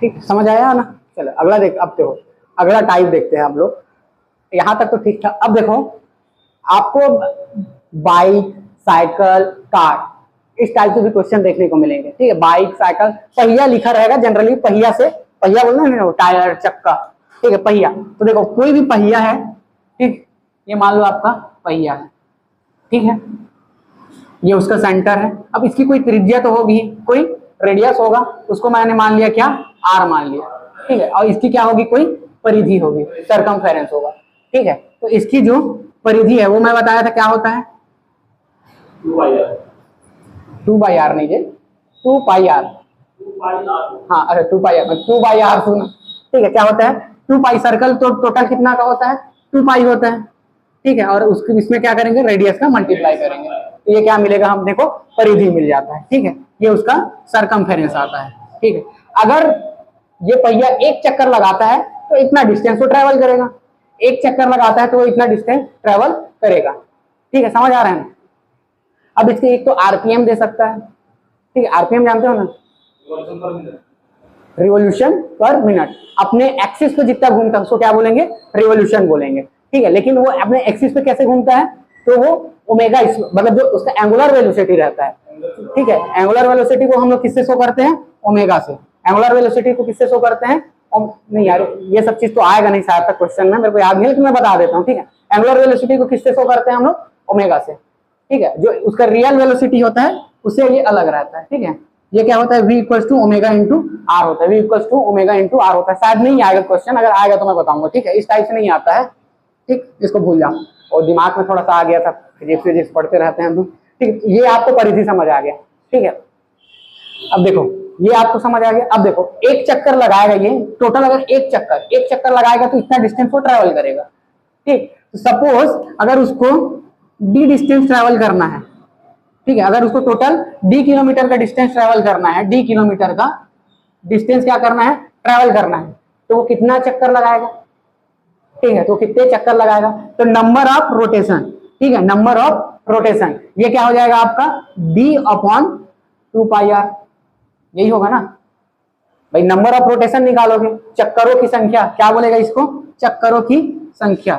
ठीक, समझ आया ना? चलो अगला देख, अब देखो अगला टाइप देखते हैं हम लोग। यहाँ तक तो ठीक था। अब देखो आपको बाइक, साइकिल, कार इस टाइप के भी क्वेश्चन देखने को मिलेंगे। ठीक है, बाइक, साइकिल, पहिया लिखा रहेगा जनरली, पहिया से, पहिया बोलना है ना, टायर, चक्का। ठीक है, पहिया, तो देखो कोई भी पहिया है, ठीक, ये मान लो आपका पहिया है। ठीक है, ये उसका सेंटर है। अब इसकी कोई त्रिज्या तो होगी, कोई रेडियस होगा, उसको मैंने मान लिया क्या, आर मान लिया। ठीक है, और इसकी क्या होगी, कोई परिधि होगी, सरकमफेरेंस होगा। ठीक है, तो इसकी जो परिधि है वो मैं बताया था क्या होता है, 2/r नहीं है, 2πr। हाँ अरे 2πr सुना। ठीक है, क्या होता है 2π, सर्कल तो टोटल कितना का होता है 2π होता है। ठीक है, और उसको इसमें क्या करेंगे, रेडियस का मल्टीप्लाई करेंगे, तो ये क्या मिलेगा हमने को, परिधि मिल जाता है। ठीक है, ये उसका सरकमफेरेंस आता है। ठीक है, अगर ये पहिया एक चक्कर लगाता है तो इतना डिस्टेंस वो ट्रेवल करेगा, एक चक्कर लगाता है तो वो इतना डिस्टेंस ट्रेवल करेगा। ठीक है, समझ आ रहा है। अब इसके एक तो आरपीएम दे सकता है, ठीक है, आरपीएम जानते हो ना, रिवॉल्यूशन पर मिनट। अपने एक्सिस पे जितना घूमता है उसको क्या बोलेंगे, रिवॉल्यूशन बोलेंगे। ठीक है, लेकिन वो अपने एक्सिस पे कैसे घूमता है, तो वो ओमेगा मतलब जो उसका एंगुलर वेलोसिटी रहता है। ठीक है, एंगुलर वेलोसिटी को हम लोग किससे शो करते हैं, ओमेगा से। एंगुलर वेलोसिटी को किससे शो करते हैं, नहीं यार ये सब चीज तो आएगा नहीं शायद तक क्वेश्चन में, मेरे को याद नहीं, लेकिन मैं बता देता हूँ। ठीक है, एंगुलर वेलोसिटी को किससे शो करते हैं हम लोग, ओमेगा से। ठीक है, जो उसका रियल वेलोसिटी होता है उससे ये अलग रहता है। ठीक है, ये क्या होता है, v equals to omega into R होता है, v equals to omega into R होता है। शायद नहीं आएगा क्वेश्चन, अगर आएगा तो मैं बताऊंगा। ठीक है, इस टाइप से नहीं आता है। ठीक, इसको भूल जाओ। और दिमाग में थोड़ा सा आ गया था, फिजिक्स पढ़ते रहते हैं हम। ठीक, ये आपको परिधि समझ आ गया। ठीक है, अब देखो ये आपको समझ आ गया। अब देखो एक चक्कर लगाएगा ये टोटल, अगर एक चक्कर लगाएगा तो इतना डिस्टेंस वो ट्रेवल करेगा। ठीक, तो सपोज अगर उसको डी डिस्टेंस ट्रेवल करना है, ठीक है, अगर उसको टोटल डी किलोमीटर का डिस्टेंस ट्रेवल करना है, डी किलोमीटर का डिस्टेंस क्या करना है, ट्रेवल करना है, तो वो कितना चक्कर लगाएगा। ठीक है, तो कितने चक्कर लगाएगा, तो नंबर ऑफ रोटेशन। ठीक है, नंबर ऑफ रोटेशन ये क्या हो जाएगा आपका, d अपॉन 2πr, यही होगा ना भाई। नंबर ऑफ रोटेशन निकालोगे, चक्करों की संख्या क्या बोलेगा इसको, चक्करों की संख्या,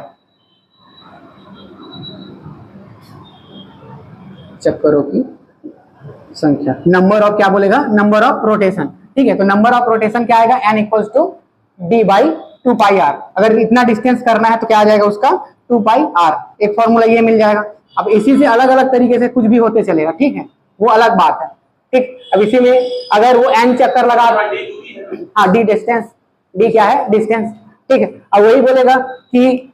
चक्करों की संख्या। नंबर ऑफ क्या बोलेगा, नंबर ऑफ रोटेशन। ठीक है, तो नंबर ऑफ रोटेशन क्या आएगा, n equals to D by 2πr। अगर इतना डिस्टेंस करना है तो क्या आ जाएगा उसका 2πr। एक फॉर्मूला ये मिल जाएगा। अब इसी से अलग अलग तरीके से कुछ भी होते चलेगा। ठीक है, वो अलग बात है। ठीक, अब इसी में अगर वो n चक्कर लगा, हाँ डी डिस्टेंस, डी क्या है, डिस्टेंस। ठीक है, अब वही बोलेगा कि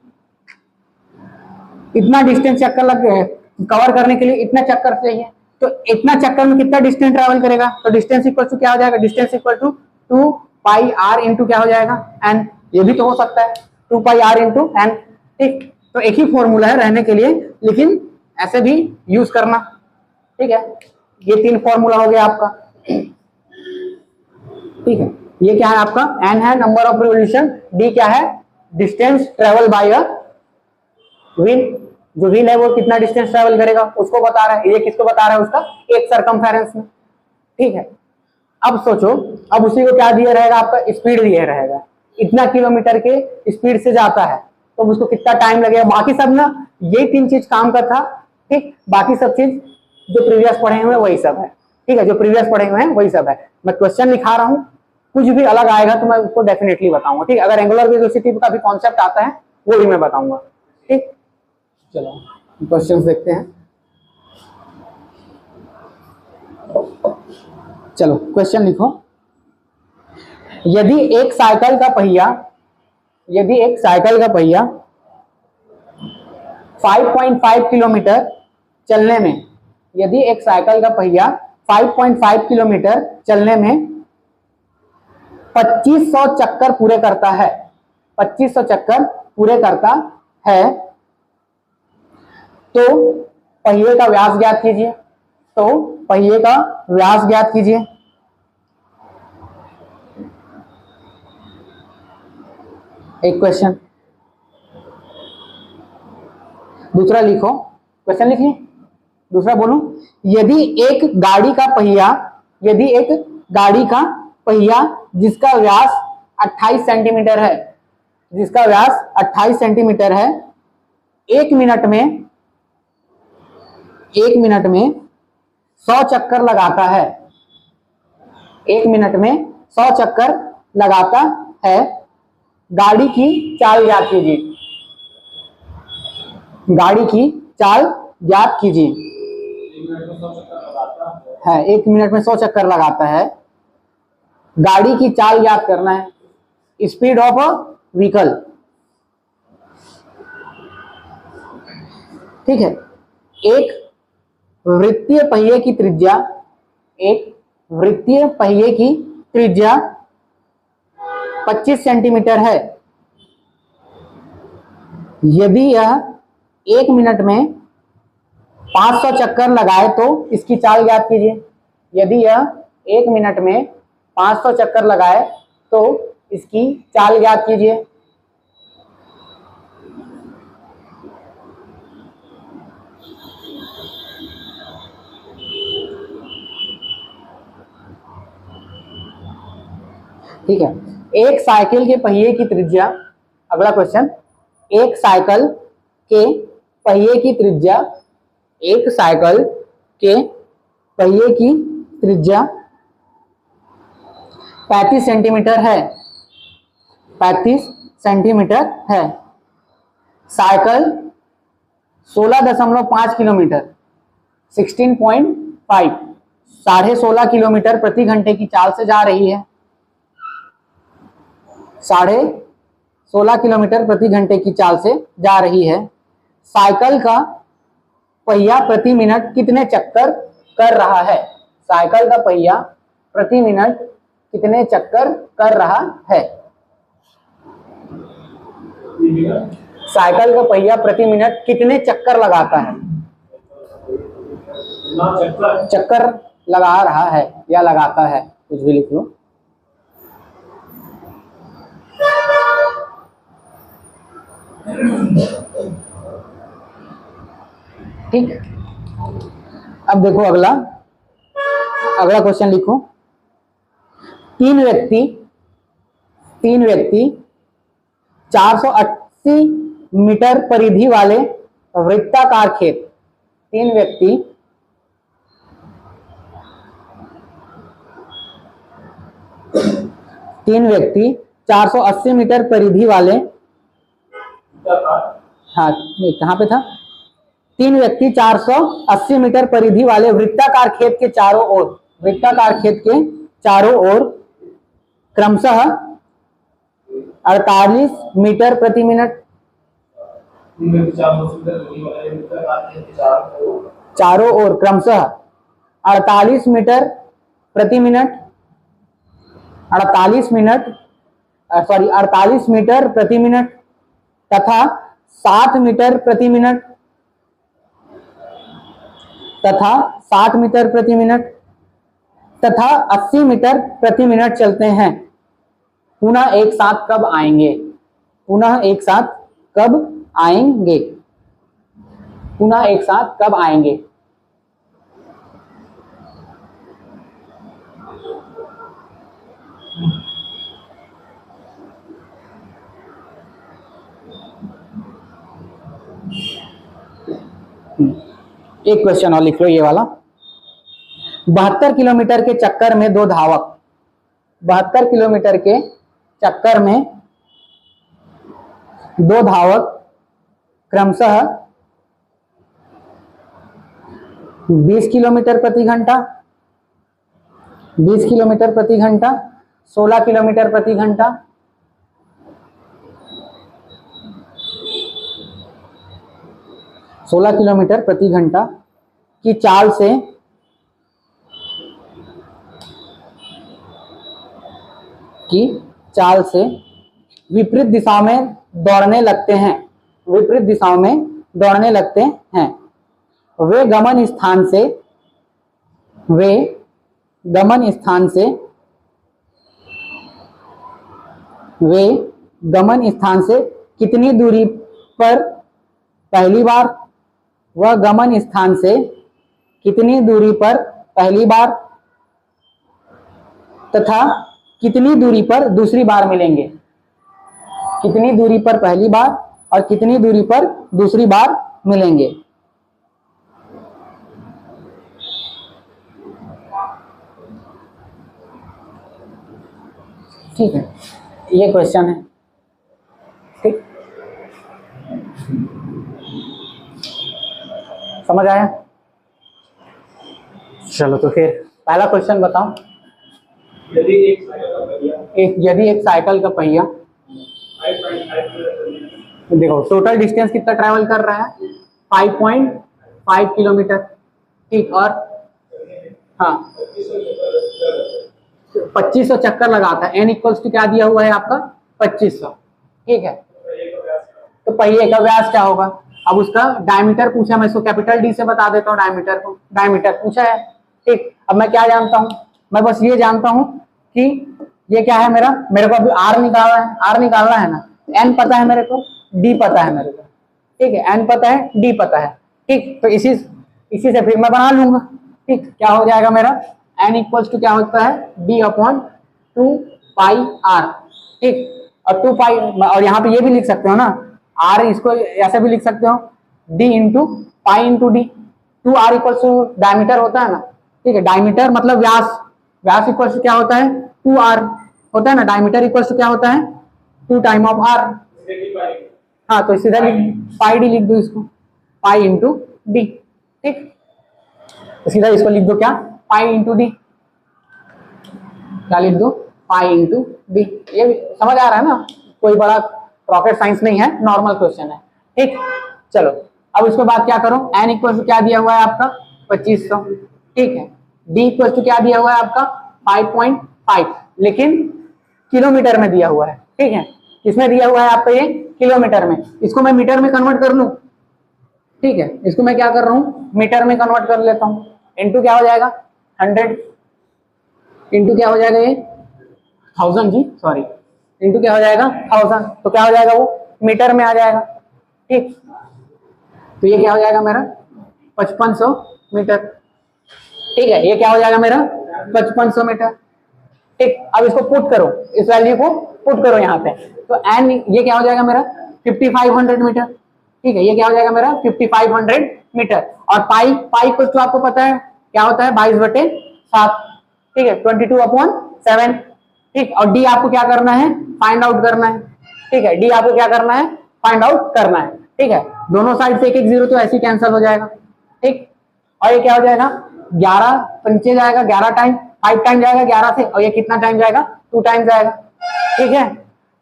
इतना डिस्टेंस चक्कर लग कवर करने के लिए इतना चक्कर चाहिए, तो इतना चक्कर में कितना डिस्टेंस ट्रेवल करेगा, तो डिस्टेंस इक्वल टू क्या हो जाएगा, distance equal to 2πr into क्या हो जाएगा, n। ये भी तो हो सकता है 2πr इंटू n। ठीक, तो एक ही फॉर्मूला है रहने के लिए, लेकिन ऐसे भी यूज करना। ठीक है, ये 3 फॉर्मूला हो गया आपका। ठीक है, ये क्या है आपका, n है नंबर ऑफ रिवॉल्यूशन, d क्या है, distance travel by a wheel. जो व्हील है वो कितना डिस्टेंस ट्रेवल करेगा उसको बता रहा है। ये किसको बता रहा है, उसका एक सरकमफेरेंस में। ठीक है, अब सोचो, अब उसी को क्या दिया रहेगा, आपका स्पीड दिया रहेगा, इतना किलोमीटर के स्पीड से जाता है तो उसको कितना टाइम लगेगा। बाकी सब ना ये 3 चीज काम का था। ठीक, बाकी सब चीज जो प्रीवियस पढ़े हुए वही सब है। ठीक है, जो प्रीवियस पढ़े हुए हैं वही सब है। मैं क्वेश्चन लिखा रहा हूँ, कुछ भी अलग आएगा तो मैं उसको डेफिनेटली बताऊंगा। ठीक, अगर एंगुलर वेलोसिटी का भी कॉन्सेप्ट आता है वो भी मैं बताऊंगा। ठीक, चलो क्वेश्चंस देखते हैं। चलो क्वेश्चन लिखो। यदि एक साइकिल का पहिया 5.5 किलोमीटर चलने में, यदि एक साइकिल का पहिया 5.5 किलोमीटर चलने में 2500 चक्कर पूरे करता है, 2500 चक्कर पूरे करता है, तो पहिए का व्यास ज्ञात कीजिए। तो पहिए का व्यास ज्ञात कीजिए। एक क्वेश्चन, दूसरा लिखो, क्वेश्चन लिखिए, दूसरा बोलूं। यदि एक गाड़ी का पहिया जिसका व्यास 28 सेंटीमीटर है, जिसका व्यास 28 सेंटीमीटर है, 1 मिनट में 100 चक्कर लगाता है, 1 मिनट में 100 चक्कर लगाता है, गाड़ी की चाल ज्ञात कीजिए। गाड़ी की चाल ज्ञात कीजिए। 1 मिनट में 100 चक्कर लगाता है, गाड़ी की चाल ज्ञात करना है, स्पीड ऑफ अ व्हीकल। ठीक है, एक वृत्तीय पहिए की त्रिज्या 25 सेंटीमीटर है। यदि यह 1 मिनट में 500 चक्कर लगाए तो इसकी चाल ज्ञात कीजिए। यदि यह 1 मिनट में 500 चक्कर लगाए तो इसकी चाल ज्ञात कीजिए। ठीक है, एक साइकिल के पहिए की त्रिज्या, अगला क्वेश्चन, एक साइकिल के पहिए की त्रिज्या, एक साइकिल के पहिए की त्रिज्या 35 सेंटीमीटर है, 35 सेंटीमीटर है। साइकिल 16.5 किलोमीटर 16.5 16.5 किलोमीटर प्रति घंटे की चाल से जा रही है। 16.5 किलोमीटर प्रति घंटे की चाल से जा रही है। साइकिल का पहिया प्रति मिनट कितने चक्कर कर रहा है? साइकिल का पहिया प्रति मिनट कितने चक्कर कर रहा है? साइकिल का पहिया प्रति मिनट कितने चक्कर लगाता है? चक्कर लगा रहा है या लगाता है, कुछ भी लिख लो। ठीक, अब देखो अगला क्वेश्चन लिखो। तीन व्यक्ति 480 मीटर परिधि वाले वृत्ताकार खेत, तीन व्यक्ति 480 मीटर परिधि वाले, हाँ कहाँ पे था? तीन व्यक्ति 480 मीटर परिधि वाले वृत्ताकार खेत के चारों ओर क्रमशः 48 मीटर प्रति मिनट, चारों ओर क्रमशः 48 मीटर प्रति मिनट, 48 मीटर प्रति मिनट तथा 60 मीटर प्रति मिनट तथा 60 मीटर प्रति मिनट तथा 80 मीटर प्रति मिनट चलते हैं। पुनः एक साथ कब आएंगे? पुनः एक साथ कब आएंगे? पुनः एक साथ कब आएंगे? एक क्वेश्चन और लिख लो, ये वाला। 72 किलोमीटर के चक्कर में दो धावक, 72 किलोमीटर के चक्कर में दो धावक क्रमशः 20 किलोमीटर प्रति घंटा, 20 किलोमीटर प्रति घंटा, 16 किलोमीटर प्रति घंटा, 16 किलोमीटर प्रति घंटा की चाल से विपरीत दिशा में दौड़ने लगते हैं, विपरीत दिशाओं में दौड़ने लगते हैं। वे गमन स्थान से कितनी दूरी पर पहली बार, वह गमन स्थान से कितनी दूरी पर पहली बार तथा कितनी दूरी पर दूसरी बार मिलेंगे? कितनी दूरी पर पहली बार और कितनी दूरी पर दूसरी बार मिलेंगे? ठीक है, ये क्वेश्चन है। ठीक, समझ आया? चलो तो फिर पहला क्वेश्चन बताओ। यदि एक साइकिल का पहिया, देखो टोटल डिस्टेंस कितना ट्रैवल कर रहा है? 5.5 किलोमीटर। ठीक, और हाँ 2500 चक्कर लगाता है। n इक्वल्स टू क्या दिया हुआ है आपका? 2500। ठीक है, तो पहिए का व्यास क्या होगा? अब उसका डायमीटर पूछा, मैं इसको कैपिटल डी से बता देता हूँ। डायमीटर पूछा है। ठीक, अब मैं क्या जानता हूँ? मैं बस ये जानता हूँ कि ये क्या है मेरा, मेरे को अभी आर निकालना है, आर निकालना है ना, एन पता है मेरे को, डी पता है मेरे को, ठीक है, एन पता है, डी पता है, ठीक। तो इसी से फिर मैं बना लूंगा, ठीक। क्या हो जाएगा मेरा, एन इक्वल्स टू क्या होता है, डी अपॉन 2 पाई आर, ठीक। और 2 पाई, और यहाँ पे ये भी लिख सकते हो ना, आर इसको ऐसे भी लिख सकते हो, D into pi into D. 2 R equals to diameter होता है ना, ठीक है, डायमीटर मतलब व्यास, व्यास इक्वल्स टू क्या होता है, 2 आर होता है ना, डायमीटर इक्वल्स टू क्या होता है, 2 टाइम ऑफ आर। हाँ, तो सीधा पाई डी लिख दो इसको, पाई इंटू डी, ठीक। तो सीधा इसको लिख दो क्या, पाई इंटू डी, क्या लिख दो, पाई इंटू डी। ये समझ आ रहा है ना, कोई बड़ा रॉकेट साइंस नहीं है, नॉर्मल क्वेश्चन है, ठीक। चलो अब इसके बाद क्या करो, एन इक्वल टू क्या दिया हुआ है आपका 2500, ठीक है। डी इक्वल टू क्या दिया हुआ है आपका 5.5, लेकिन किलोमीटर में दिया हुआ है, ठीक है। किसमें दिया हुआ है आपका, ये किलोमीटर में। इसको मैं मीटर में कन्वर्ट कर लूं, ठीक है, इसको मैं क्या कर रहा हूँ, मीटर में कन्वर्ट कर लेता हूँ। इंटू क्या हो जाएगा 100, इंटू क्या हो जाएगा ये 1000 जी, सॉरी, इंटू क्या हो जाएगा 1000, तो क्या हो जाएगा वो मीटर में आ जाएगा, ठीक। तो ये क्या हो जाएगा मेरा 5500 मीटर, ठीक है। ये क्या हो जाएगा मेरा 5500 मीटर, ठीक। अब इसको पुट करो, इस वैल्यू को पुट करो यहाँ पे, तो एन ये क्या हो जाएगा मेरा 5500 मीटर, ठीक है। ये क्या हो जाएगा मेरा 5500 मीटर। और पाई, पाई कुछ तो आपको पता है क्या होता है 22/7, ठीक है, 22/7, ठीक। और डी आपको क्या करना है, फाइंड आउट करना है, ठीक है। डी आपको क्या करना है, फाइंड आउट करना है, ठीक है। दोनों साइड से एक एक जीरो तो ऐसे ही कैंसिल हो जाएगा, ठीक। और ये क्या हो जाएगा 11 पंचे जाएगा, 11 टाइम, 5 टाइम जाएगा 11 से, और ये कितना टाइम जाएगा 2 टाइम जाएगा, ठीक है।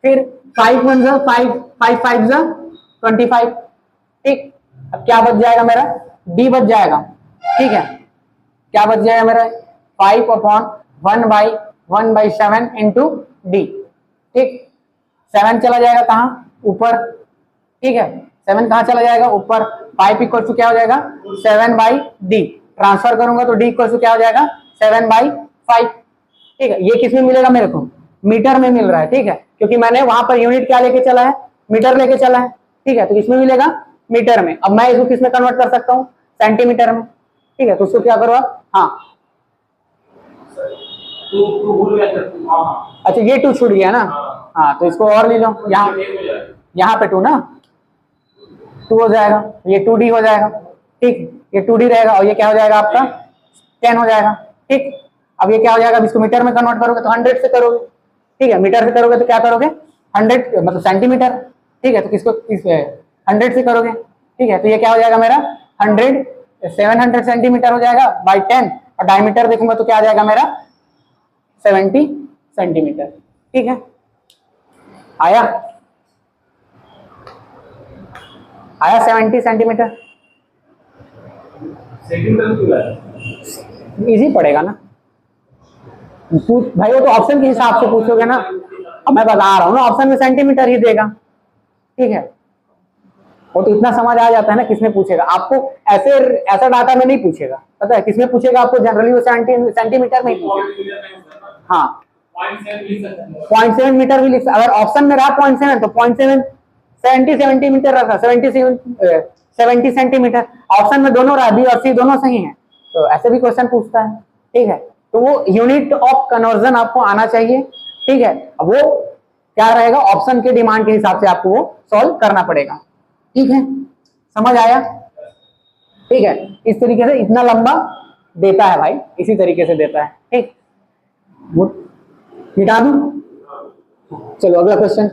फिर 5 1 5, 5 5 25, ठीक। अब क्या बच जाएगा मेरा, डी बच जाएगा, ठीक है। क्या बच जाएगा मेरा 5/1/7 इंटू डी, ठीक। 7 चला जाएगा कहाँ, ऊपर, ठीक है। 7 कहाँ चला जाएगा, ऊपर। 5 इक्वल टू क्या हो जाएगा 7/d, ट्रांसफर करूंगा तो d इक्वल टू क्या हो जाएगा 7/5, ठीक है। ये किसमें मिलेगा मेरे को, मीटर में मिल रहा है, ठीक है, क्योंकि मैंने वहां पर यूनिट क्या लेके चला है, मीटर लेके चला है, ठीक है। तो इसमें मिलेगा मीटर में। अब मैं इसको किसमें कन्वर्ट कर सकता हूँ, सेंटीमीटर में, ठीक है। तो उसको क्या करो आप, हाँ, अच्छा ये 2 छूट गया ना, हाँ, तो इसको और ले लो, यहाँ पे 2 ना, 2 हो जाएगा, ये 2d हो जाएगा, ठीक। ये 2d रहेगा, और ये क्या हो जाएगा आपका 10 हो जाएगा, ठीक। अब ये क्या हो जाएगा, अब इसको मीटर में कन्वर्ट करोगे तो 100 से करोगे, ठीक है। मीटर से करोगे तो क्या करोगे 100 मतलब सेंटीमीटर, ठीक है। तो किसको 100 से करोगे, ठीक है। तो ये क्या हो जाएगा मेरा 700 सेंटीमीटर हो जाएगा बाई 10, और डायमीटर देखूंगा तो क्या आ जाएगा मेरा 70 सेंटीमीटर, ठीक है। आया 70 सेंटीमीटर, इजी पड़ेगा ना भाई, वो तो ऑप्शन के हिसाब से पूछोगे ना, अब मैं बता रहा हूँ ना, ऑप्शन में सेंटीमीटर ही देगा, ठीक है। वो तो इतना समझ आ जाता है ना, किसमें पूछेगा आपको, ऐसे ऐसा डाटा में नहीं पूछेगा, पता है किसमें पूछेगा आपको, जनरली वो सेंटीमीटर में ही पूछेगा, हाँ 0.7 मीटर भी लिख, अगर ऑप्शन में रहा 0.7 तो 0.7 70 सेंटीमीटर रखा, 70 सेंटीमीटर, ऑप्शन में दोनों रहा, बी और सी दोनों सही है, तो ऐसे भी क्वेश्चन पूछता है, ठीक है। तो वो यूनिट ऑफ कन्वर्जन आपको आना चाहिए, ठीक है। अब वो क्या रहेगा, ऑप्शन के डिमांड के हिसाब से आपको वो सॉल्व करना पड़ेगा, ठीक है। समझ आया, ठीक है। इस तरीके से इतना लंबा देता है भाई, इसी तरीके से देता है, ठीक। मिटा दूं, चलो अगला क्वेश्चन।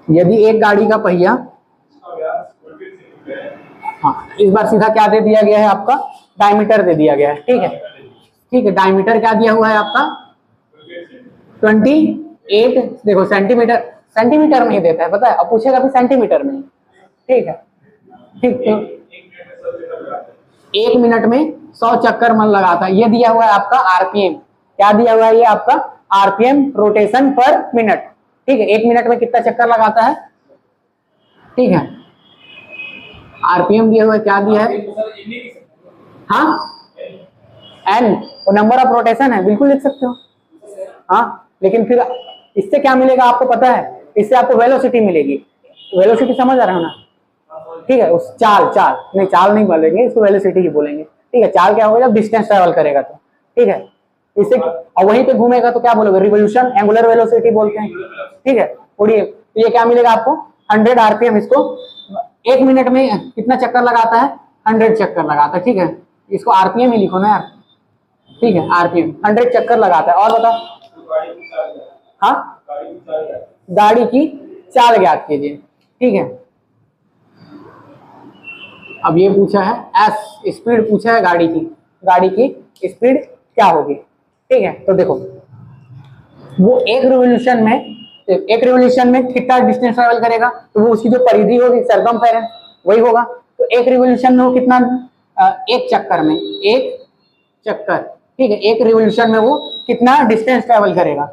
यदि एक गाड़ी का पहिया, हाँ, इस बार सीधा क्या दे दिया गया है आपका, डायमीटर दे दिया गया है, ठीक है, ठीक है। डायमीटर क्या दिया हुआ है आपका 28, देखो सेंटीमीटर, सेंटीमीटर में ही देता है पता है, अब पूछेगा भी सेंटीमीटर में, ठीक है, ठीक। तो 1 मिनट में 100 चक्कर मन लगाता है, ये दिया हुआ है आपका आरपीएम, क्या दिया हुआ है ये आपका आरपीएम, रोटेशन पर मिनट, ठीक है। 1 मिनट में कितना चक्कर लगाता है, ठीक है। आरपीएम दिया हुआ है, क्या दिया है, हाँ एन वो नंबर ऑफ रोटेशन है, बिल्कुल लिख सकते हो। हाँ, लेकिन फिर इससे क्या मिलेगा आपको पता है, इससे आपको वेलोसिटी मिलेगी। वेलोसिटी समझ आ रहा है ना, ठीक है। उस चाल नहीं बोलेंगे इसको, वेलोसिटी ही बोलेंगे, ठीक है। चाल क्या होगा, जब डिस्टेंस ट्रेवल करेगा तो, ठीक है। इससे और वहीं पे घूमेगा तो क्या बोलोगे, रिवोल्यूशन, एंगुलर वेलोसिटी बोलते हैं, ठीक है। उड़िए, तो ये क्या मिलेगा आपको, 100 आरपीएम। इसको 1 मिनट में कितना चक्कर लगाता है, 100 चक्कर लगाता है, ठीक है। इसको आरपीएम ही लिखो ना यार, ठीक है। आरपीएम 100 चक्कर लगाता है। और बताओ, हाँ, गाड़ी की चाल ज्ञात कीजिए, ठीक है। अब ये पूछा है एस, स्पीड पूछा है गाड़ी की स्पीड क्या होगी, ठीक है। तो देखो, वो एक रिवोल्यूशन में कितना डिस्टेंस ट्रेवल करेगा, तो वो उसकी जो परिधि होगी, सर्कमफेरेंस, वही होगा। तो एक रिवोल्यूशन में वो कितना, एक चक्कर, ठीक है। एक रिवोल्यूशन में वो कितना डिस्टेंस ट्रेवल करेगा,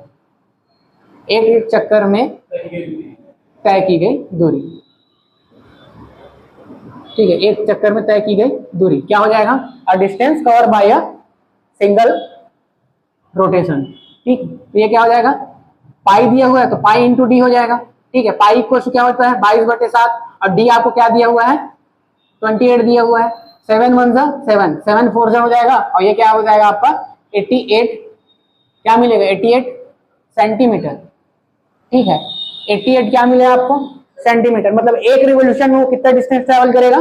एक चक्कर में तय की गई दूरी, ठीक है। एक चक्कर में तय की गई दूरी क्या हो जाएगा, a distance cover by a single rotation, ठीक। तो ये क्या हो जाएगा, पाई दिया हुआ है तो पाई इंटू डी हो जाएगा, ठीक है। पाई इक्वल क्या होता है, 22/7, और डी आपको क्या दिया हुआ है, 28 दिया हुआ है। 7 1 7, 7 4 हो जाएगा, और ये क्या हो जाएगा आपका 88, क्या मिलेगा 88 सेंटीमीटर, ठीक है। 88 क्या मिलेगा आपको, सेंटीमीटर। मतलब एक रिवोल्यूशन में वो कितना डिस्टेंस ट्रेवल करेगा,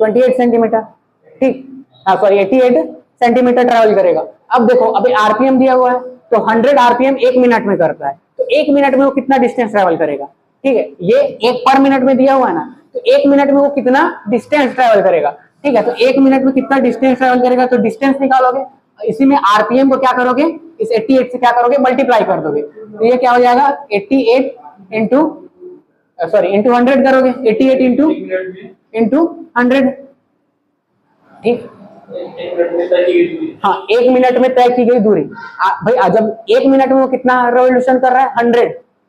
28 सेंटीमीटर, ठीक। हाँ सॉरी, 88 सेंटीमीटर ट्रेवल करेगा। अब देखो, अभी आरपीएम दिया हुआ है, तो 100 आरपीएम 1 मिनट में करता है, तो 1 मिनट में वो कितना डिस्टेंस ट्रेवल करेगा, ठीक है। ये 1 पर मिनट में दिया हुआ है ना, तो 1 मिनट में वो कितना डिस्टेंस ट्रेवल करेगा, ठीक है। तो 1 मिनट में कितना डिस्टेंस ट्रेवल करेगा, तो डिस्टेंस निकालोगे, इसी में आरपीएम को क्या करोगे, इस 88 से क्या करोगे, मल्टीप्लाई कर दोगे। तो ये क्या हो जाएगा, 88 इंटू 100 करोगे, 88 इंटू 100, ठीक। हाँ, 1 मिनट में तय की गई दूरी। भाई जब 1 मिनट में वो कितना रिवोल्यूशन कर रहा है,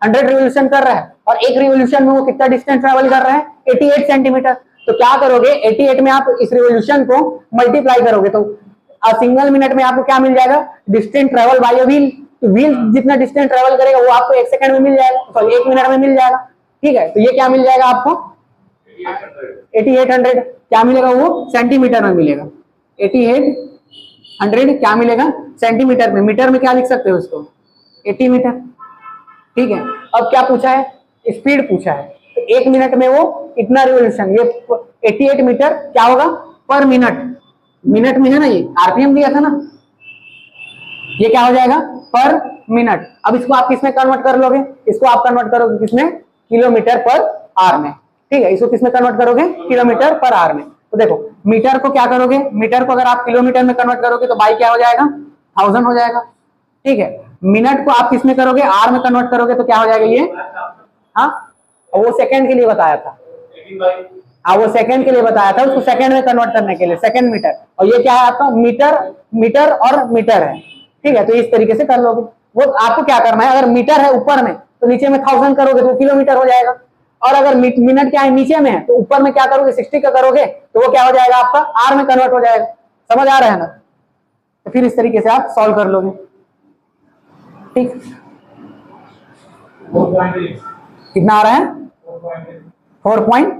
100 रिवोल्यूशन कर रहा है, और एक रिवोल्यूशन में वो कितना डिस्टेंस ट्रेवल कर रहा है, 88 सेंटीमीटर। तो क्या करोगे, 88 में आप इस रिवोल्यूशन को मल्टीप्लाई करोगे, तो सिंगल मिनट में आपको क्या मिल जाएगा, डिस्टेंस ट्रेवल बाय व्हील। तो व्हील जितना डिस्टेंस ट्रेवल करेगा वो आपको 1 सेकंड में मिल जाएगा, सॉरी 1 मिनट में मिल जाएगा, ठीक है। तो ये क्या मिल जाएगा आपको, 8800 क्या मिलेगा, वो सेंटीमीटर में मिलेगा। 8800 क्या मिलेगा, सेंटीमीटर में। मीटर में क्या लिख सकते हो इसको, 80 मीटर, ठीक है। अब क्या पूछा है, स्पीड पूछा है, तो 1 मिनट में वो कितना रिवोल्यूशन, ये 88 मीटर क्या होगा पर मिनट में है ना, ये आरपीएम दिया था ना, ये क्या हो जाएगा पर मिनट। अब इसको आप किसमें कन्वर्ट कर लोगे, इसको आप कन्वर्ट करोगे किसमें, किलोमीटर पर आवर में, ठीक है। इसको किसमें कन्वर्ट करोगे, किलोमीटर पर आवर में। तो देखो, मीटर को क्या करोगे, मीटर को अगर आप किलोमीटर में कन्वर्ट करोगे तो बाई क्या हो जाएगा, 1000 हो जाएगा, ठीक है। मिनट को आप किसमें करोगे, आर में कन्वर्ट करोगे तो क्या हो जाएगा ये, हाँ, वो सेकंड के लिए बताया था, हाँ वो सेकंड के लिए बताया था, उसको सेकंड में कन्वर्ट करने के लिए, सेकंड मीटर। और ये क्या है आपका मीटर और मीटर है, ठीक है। तो इस तरीके से कर लोगे। वो आपको क्या करना है, अगर मीटर है ऊपर में तो नीचे में 1000 करोगे तो किलोमीटर हो जाएगा, और अगर मिनट क्या है नीचे में है तो ऊपर में क्या करोगे, 60 का करोगे तो वो क्या हो जाएगा आपका, आर में कन्वर्ट हो जाएगा। समझ आ रहा है ना, तो फिर इस तरीके से आप सॉल्व कर लोगे, ठीक। कितना आ रहा है, 4.8,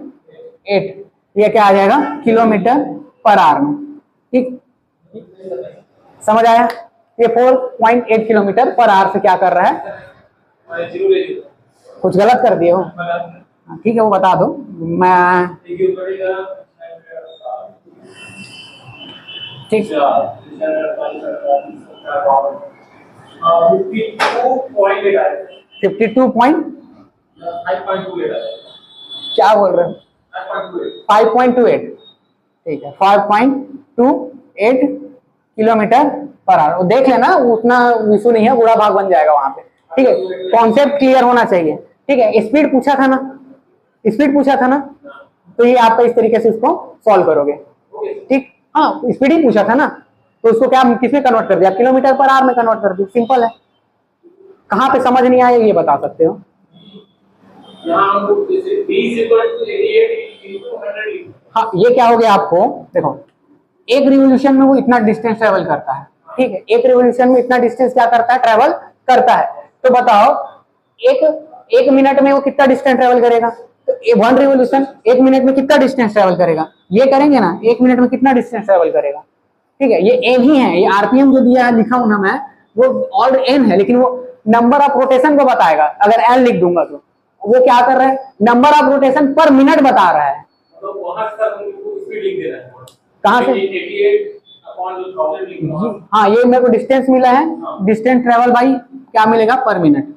ये क्या आ जाएगा, किलोमीटर पर आवर में, ठीक। समझ आया, ये 4.8 किलोमीटर पर आवर से क्या कर रहा है, कुछ गलत कर दिए हो, ठीक है वो बता दो, मैं ठीक 52 क्या बोल रहे हो, 5.28, ठीक है 5.28 किलोमीटर पर आवर। देख लेना उतना इशू नहीं है, बुरा भाग बन जाएगा वहां पे, ठीक है। कॉन्सेप्ट क्लियर होना चाहिए, ठीक है। स्पीड पूछा था ना, तो ये आपका इस तरीके से इसको सॉल्व करोगे, ठीक। हाँ स्पीड ही पूछा था ना, तो उसको क्या किसमें कन्वर्ट कर दिया, किलोमीटर पर आवर में कन्वर्ट कर दिया, सिंपल है। कहाँ पे समझ नहीं आया ये बता सकते हो, हाँ ये क्या हो गया आपको, देखो एक रिवोल्यूशन में वो इतना डिस्टेंस ट्रेवल करता है, ठीक है, एक रिवोल्यूशन में इतना डिस्टेंस क्या करता है, ट्रेवल करता है। तो बताओ एक मिनट में वो कितना डिस्टेंस ट्रेवल करेगा, तो वन रिवोल्यूशन एक मिनट में कितना डिस्टेंस ट्रेवल करेगा, ये करेंगे ना, एक मिनट में कितना डिस्टेंस ट्रेवल करेगा, ठीक है। ये एन ही है, ये आरपीएम जो दिया है लिखा हूं ना मैं, वो ऑल एन है, लेकिन वो नंबर ऑफ रोटेशन को बताएगा। अगर एन लिख दूंगा तो वो क्या कर रहा है, नंबर ऑफ रोटेशन पर मिनट बता रहा है। तो वहां से हमको स्पीड लिख देना है, कहां से, 88/1000 लिखना। हाँ ये मेरे को डिस्टेंस मिला है, डिस्टेंस ट्रेवल बाई क्या मिलेगा, पर मिनट,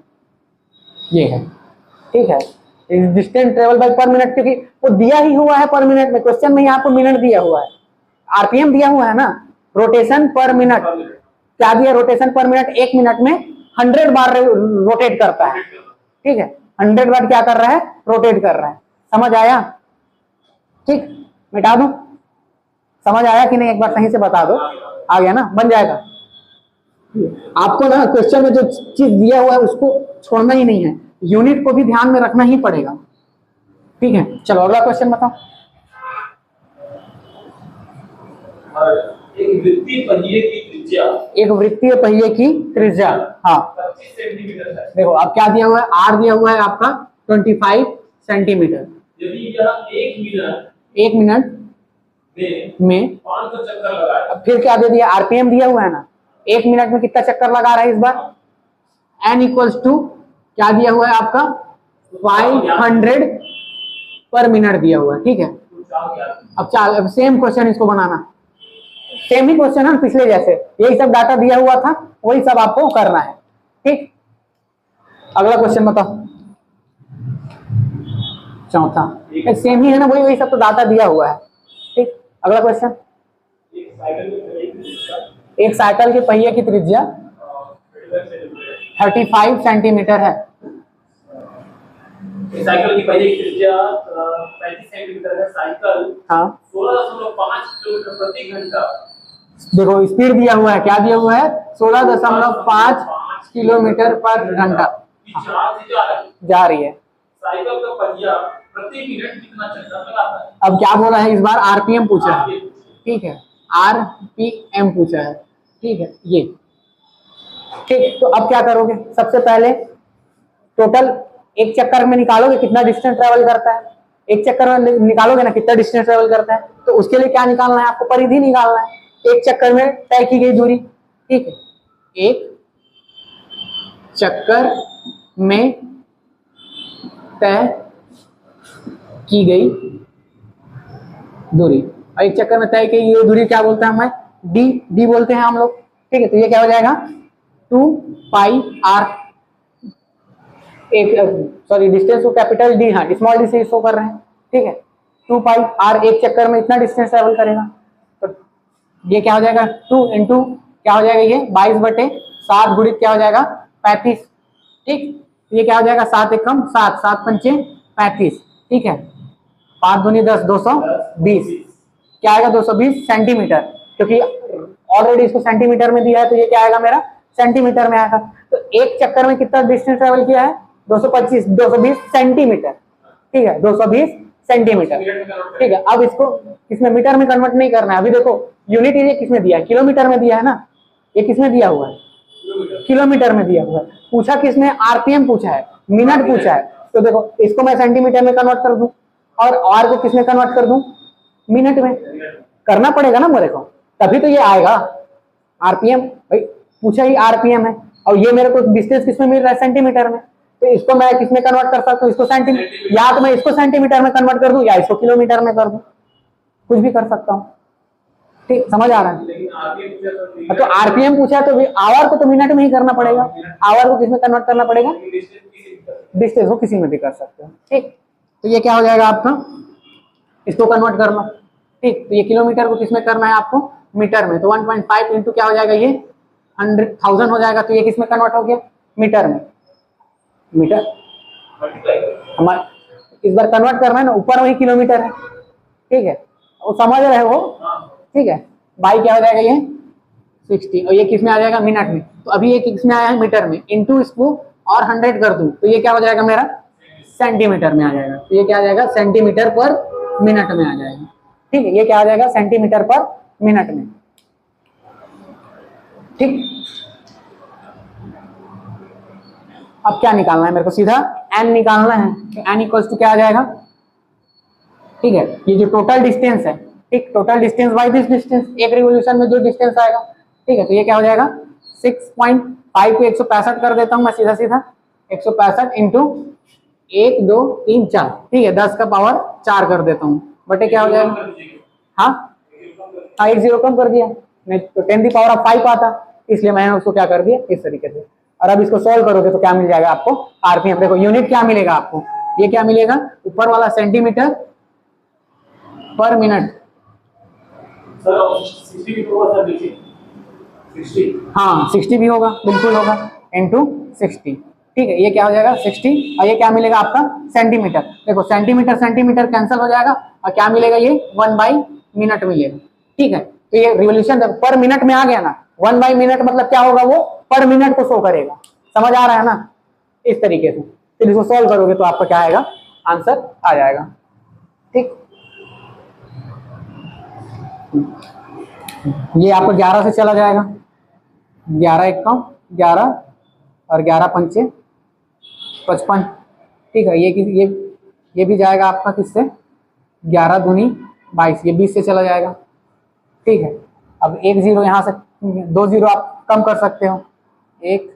ये है, ठीक है। डिस्टेंस ट्रेवल बाई पर मिनट, क्योंकि वो दिया ही हुआ है पर मिनट में, क्वेश्चन में आपको मिनट दिया हुआ है, आरपीएम दिया हुआ है ना, रोटेशन पर मिनट क्या दिया, रोटेशन पर मिनट, एक मिनट में 100 बार रोटेट करता है, ठीक है, 100 बार क्या कर रहा है, रोटेट कर रहा है। समझ आया, ठीक, मिटा दूं, समझ आया कि नहीं, एक बार सही से बता दो, आ गया ना, बन जाएगा। आपको ना क्वेश्चन में जो चीज दिया हुआ है उसको छोड़ना ही नहीं है, यूनिट को भी ध्यान में रखना ही पड़ेगा, ठीक है। चलो अगला क्वेश्चन बताओ। एक वृत्तीय पहिए की त्रिज्या, एक वृत्तीय पहिए की त्रिज्या, हाँ 25 सेंटीमीटर है। देखो अब क्या दिया हुआ है, आर दिया हुआ है आपका 25 सेंटीमीटर। यदि यह एक मिनट में 500 चक्कर लगाए, अब फिर क्या दे दिया, आरपीएम दिया हुआ है ना, एक मिनट में कितना चक्कर लगा रहा है इस बार, एन इक्वल्स टू क्या दिया हुआ है आपका 500 पर मिनट दिया हुआ है, ठीक है। अब सेम क्वेश्चन इसको बनाना, सेम ही क्वेश्चन है पिछले जैसे, यही सब डाटा दिया हुआ था, वही सब आपको करना है, ठीक। अगला क्वेश्चन बताओ, चौथा, सेम ही है ना, वही सब तो डाटा दिया हुआ है, ठीक। अगला क्वेश्चन, एक साइकिल के पहिए की त्रिज्या 35 सेंटीमीटर है। साइकिल की पहिए की त्रिज्या 35 सेंटीमीटर है। साइकिल हाँ 16.5 किलोमीटर प्रति घंटा, देखो स्पीड दिया हुआ है, क्या दिया हुआ है, 16.5 किलोमीटर पर घंटा जा रही है। साइकिल का पहिया प्रति मिनट कितना चक्कर लगाता है। अब क्या बोला है, इस बार आरपीएम पूछा है, ठीक है, आरपीएम पूछा है, ठीक है, ये ठीक। तो अब क्या करोगे, सबसे पहले टोटल एक चक्कर में निकालोगे कितना डिस्टेंस ट्रेवल करता है, एक चक्कर में निकालोगे ना कितना डिस्टेंस ट्रेवल करता है, तो उसके लिए क्या निकालना है आपको, परिधि निकालना है, एक चक्कर में तय की गई दूरी, ठीक है, एक चक्कर में तय की गई दूरी, और एक चक्कर में तय की गई दूरी क्या बोलते हैं हमें, डी बोलते हैं हम लोग, ठीक है। तो ये क्या हो जाएगा 2 पाई आर, एक सॉरी डिस्टेंस को कैपिटल डी, हाँ स्मॉल डी से शो कर रहे हैं, ठीक है, 2 पाई आर, एक चक्कर में इतना डिस्टेंस ट्रेवल करेगा, तो ये क्या हो जाएगा 2 इंटू क्या हो जाएगा, ये 22/7 गुणित क्या हो जाएगा 35, ठीक। ये क्या हो जाएगा 7 एकम 7, 7 पंचे 35, ठीक है, 5 दूनी 10, 220, क्या आएगा 220 सेंटीमीटर, क्योंकि ऑलरेडी इसको सेंटीमीटर में दिया है, तो ये क्या आएगा मेरा सेंटीमीटर में आएगा। तो एक चक्कर में कितना डिस्टेंस ट्रेवल किया है 220 सेंटीमीटर, ठीक है, 220 सेंटीमीटर, ठीक है। अब इसको किसमें, मीटर में कन्वर्ट नहीं करना है, अभी देखो यूनिट ये किसमें दिया है, किलोमीटर में दिया है ना, ये किसमें दिया हुआ है, किलोमीटर में दिया हुआ है। पूछा किसने, आरपीएम पूछा है, मिनट पूछा है, तो देखो इसको मैं सेंटीमीटर में कन्वर्ट कर दूं और आर को किसमें कन्वर्ट कर दूं, मिनट में करना पड़ेगा ना मेरे को, तभी तो ये आएगा आरपीएम, भाई पूछा ही आरपीएम है, और ये मेरे को डिस्टेंस किसमें मिल रहा है, सेंटीमीटर में, तो इसको मैं किसमें कन्वर्ट कर सकता हूँ, इसको सेंटीमीटर, या तो मैं इसको सेंटीमीटर में कन्वर्ट कर दूं या इसको किलोमीटर में कर दूं, कुछ भी कर सकता हूँ, ठीक, समझ आ रहा है। तो आरपीएम पूछा तो आवर को तो मिनट में ही करना पड़ेगा, आवर को किसमें कन्वर्ट करना पड़ेगा, डिस्टेंस को किसी में भी कर सकते हो, ठीक। तो ये क्या हो जाएगा आपका, इसको कन्वर्ट कर लो, ठीक। तो ये किलोमीटर को किसमें करना है आपको, मीटर में, तो 1.5 इंटू क्या हो जाएगा, ये 100,000 हो जाएगा, तो ये किसमें कन्वर्ट हो गया, मीटर में, मीटर हमारे इस बार कन्वर्ट करना है ना, ऊपर वही किलोमीटर है, ठीक है, वो समझ रहे हो, ठीक है। बाई क्या हो जाएगा ये 60, और ये किसमें आ जाएगा, मिनट में, तो अभी ये किसमें आया है, मीटर में, इंटू इसको और 100 कर दूं, तो ये क्या हो जाएगा मेरा सेंटीमीटर में आ जाएगा, तो ये क्या आ जाएगा सेंटीमीटर पर मिनट में आ जाएगा, ठीक है, ये क्या आ जाएगा सेंटीमीटर पर मिनट में। ठीक, अब क्या निकालना है मेरे को, सीधा n निकालना है। n इक्वल्स टू क्या आ जाएगा, ठीक है, ये जो टोटल डिस्टेंस है, ठीक, total distance by this distance, एक रिवोल्यूशन में जो डिस्टेंस आएगा, ठीक है, तो ये क्या हो जाएगा 6.5 को 165 कर देता हूं मैं सीधा सीधा, 165 इंटू 1 2 3 4, ठीक है, 10 का पावर 4 कर देता हूँ, बटे क्या हो जाएगा, हाँ हाँ 1 0 कम कर दिया, नहीं तो 10 की पावर ऑफ 5 आता, इसलिए मैंने उसको क्या कर दिया इस तरीके से। और अब इसको सॉल्व करोगे तो क्या मिल जाएगा आपको, आरपीएम, देखो यूनिट क्या मिलेगा आपको, ये क्या मिलेगा, ऊपर वाला सेंटीमीटर पर मिनट, हाँ 60 भी होगा, बिल्कुल होगा, इंटू 60, ठीक है, ये क्या हो जाएगा 60, और ये क्या मिलेगा आपका सेंटीमीटर, देखो सेंटीमीटर सेंटीमीटर कैंसिल हो जाएगा, और क्या मिलेगा ये 1/मिनट मिलेगा, ठीक है, तो ये रिवोल्यूशन पर मिनट में आ गया ना, 1/मिनट मतलब क्या होगा, वो पर मिनट को शो करेगा, समझ आ रहा है ना, इस तरीके से, फिर इसको सॉल्व करोगे तो आपका क्या आएगा, आंसर आ जाएगा, ठीक। ये आपको 11 से चला जाएगा, 11 1 कम 11 और 11 पंचे 55, ठीक है, ये भी जाएगा आपका किससे, 11 दूनी 22, ये 20 से चला जाएगा, ठीक है। अब 1 0 यहाँ से 2 0 आप कम कर सकते हो, 1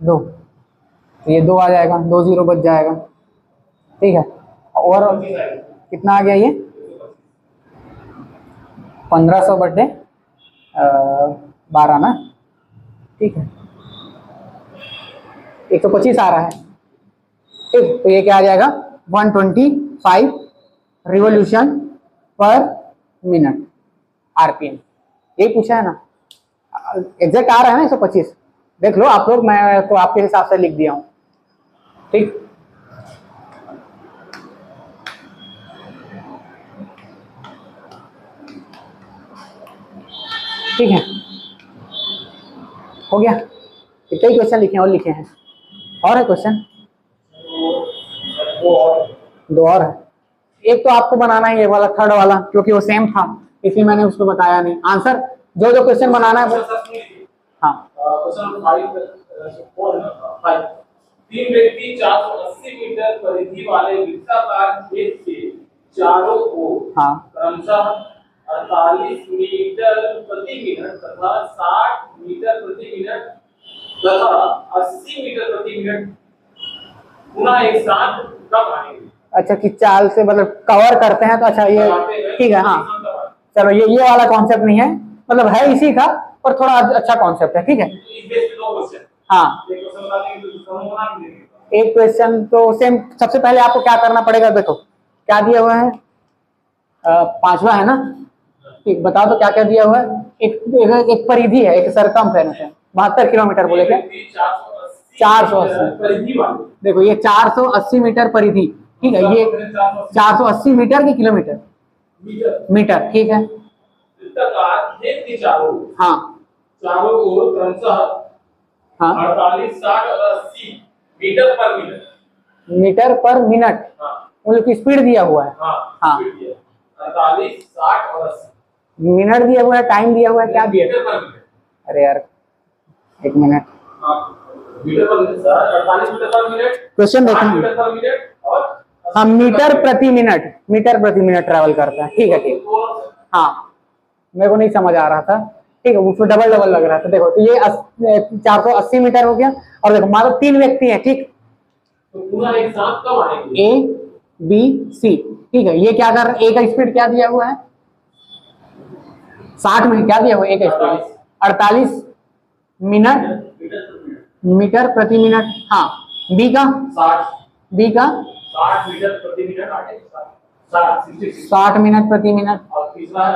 2, तो ये 2 आ जाएगा, 2 0 बच जाएगा, ठीक है, और कितना आ गया ये 1500 बटे 12 ना, ठीक है, 125 आ रहा है, ठीक, तो ये क्या आ जाएगा 125 रिवोल्यूशन पर मिनट आरपीएम, यही पूछा है ना, एग्जैक्ट आ रहा है ना 125, देख लो आप लोग, मैं तो आपके हिसाब से लिख दिया हूं, ठीक। ठीक है, हो गया, कितने क्वेश्चन लिखे हैं, और लिखे हैं, और है क्वेश्चन, 2 और है, एक तो आपको बनाना है ये वाला थर्ड वाला, क्योंकि वो सेम था इसलिए मैंने उसको बताया नहीं, आंसर जो क्वेश्चन बनाना है हाँ, तीन व्यक्ति 480 मीटर परिधि वाले वृत्ताकार खेत के चारों ओर हाँ क्रमशः 48 मीटर प्रति मिनट तथा 60 मीटर प्रति मिनट तथा 80 मीटर प्रति मिनट पुनः एक साथ कब आएंगे। अच्छा, कि चाल से मतलब कवर करते हैं, तो अच्छा ये ठीक है, हाँ चलो, ये वाला कॉन्सेप्ट नहीं है, मतलब है इसी का पर थोड़ा अच्छा कॉन्सेप्ट है, ठीक है। हाँ, एक क्वेश्चन तो सेम, सबसे पहले आपको क्या करना पड़ेगा, देखो क्या दिया हुआ है, 5वां है ना, ठीक, बताओ तो क्या क्या दिया हुआ है, एक परिधि है, एक सरकमफ्रेंस है, 72 किलोमीटर बोले क्या, 480, देखो ये 480 मीटर परिधि, ठीक है, ये 480 मीटर की किलोमीटर मीटर, ठीक है, हाँ चारों ओर क्रमशः हाँ 48 60 और 80 मीटर पर मिनट मतलब की स्पीड दिया हुआ है, हाँ 48 60 और 80 मिनट दिया हुआ है, टाइम दिया हुआ है, क्या दिया, अरे यार 1 minute, metre per minute sir, 48 metre per minute, question देखो, मीटर पर मिनट और हम मीटर प्रति मिनट ट्रैवल करता है, ठीक है, ठीक, हाँ मेरे को नहीं समझ आ रहा था, ठीक है, उसमें डबल लग रहा था, देखो तो ये 480 मीटर हो गया, और देखो मान लो 3 व्यक्ति हैं, ठीक, तो पूरा एक साथ कब आएंगे, ए बी सी, ठीक है, ये क्या कर रहा है, ए का स्पीड क्या दिया हुआ है 60 मिनट, क्या दिया हुआ है ए का स्पीड 48 मीटर प्रति मिनट, हाँ बी का 60 मीटर प्रति मिनट आगे 60 मिनट प्रति मिनट, और तीसरा है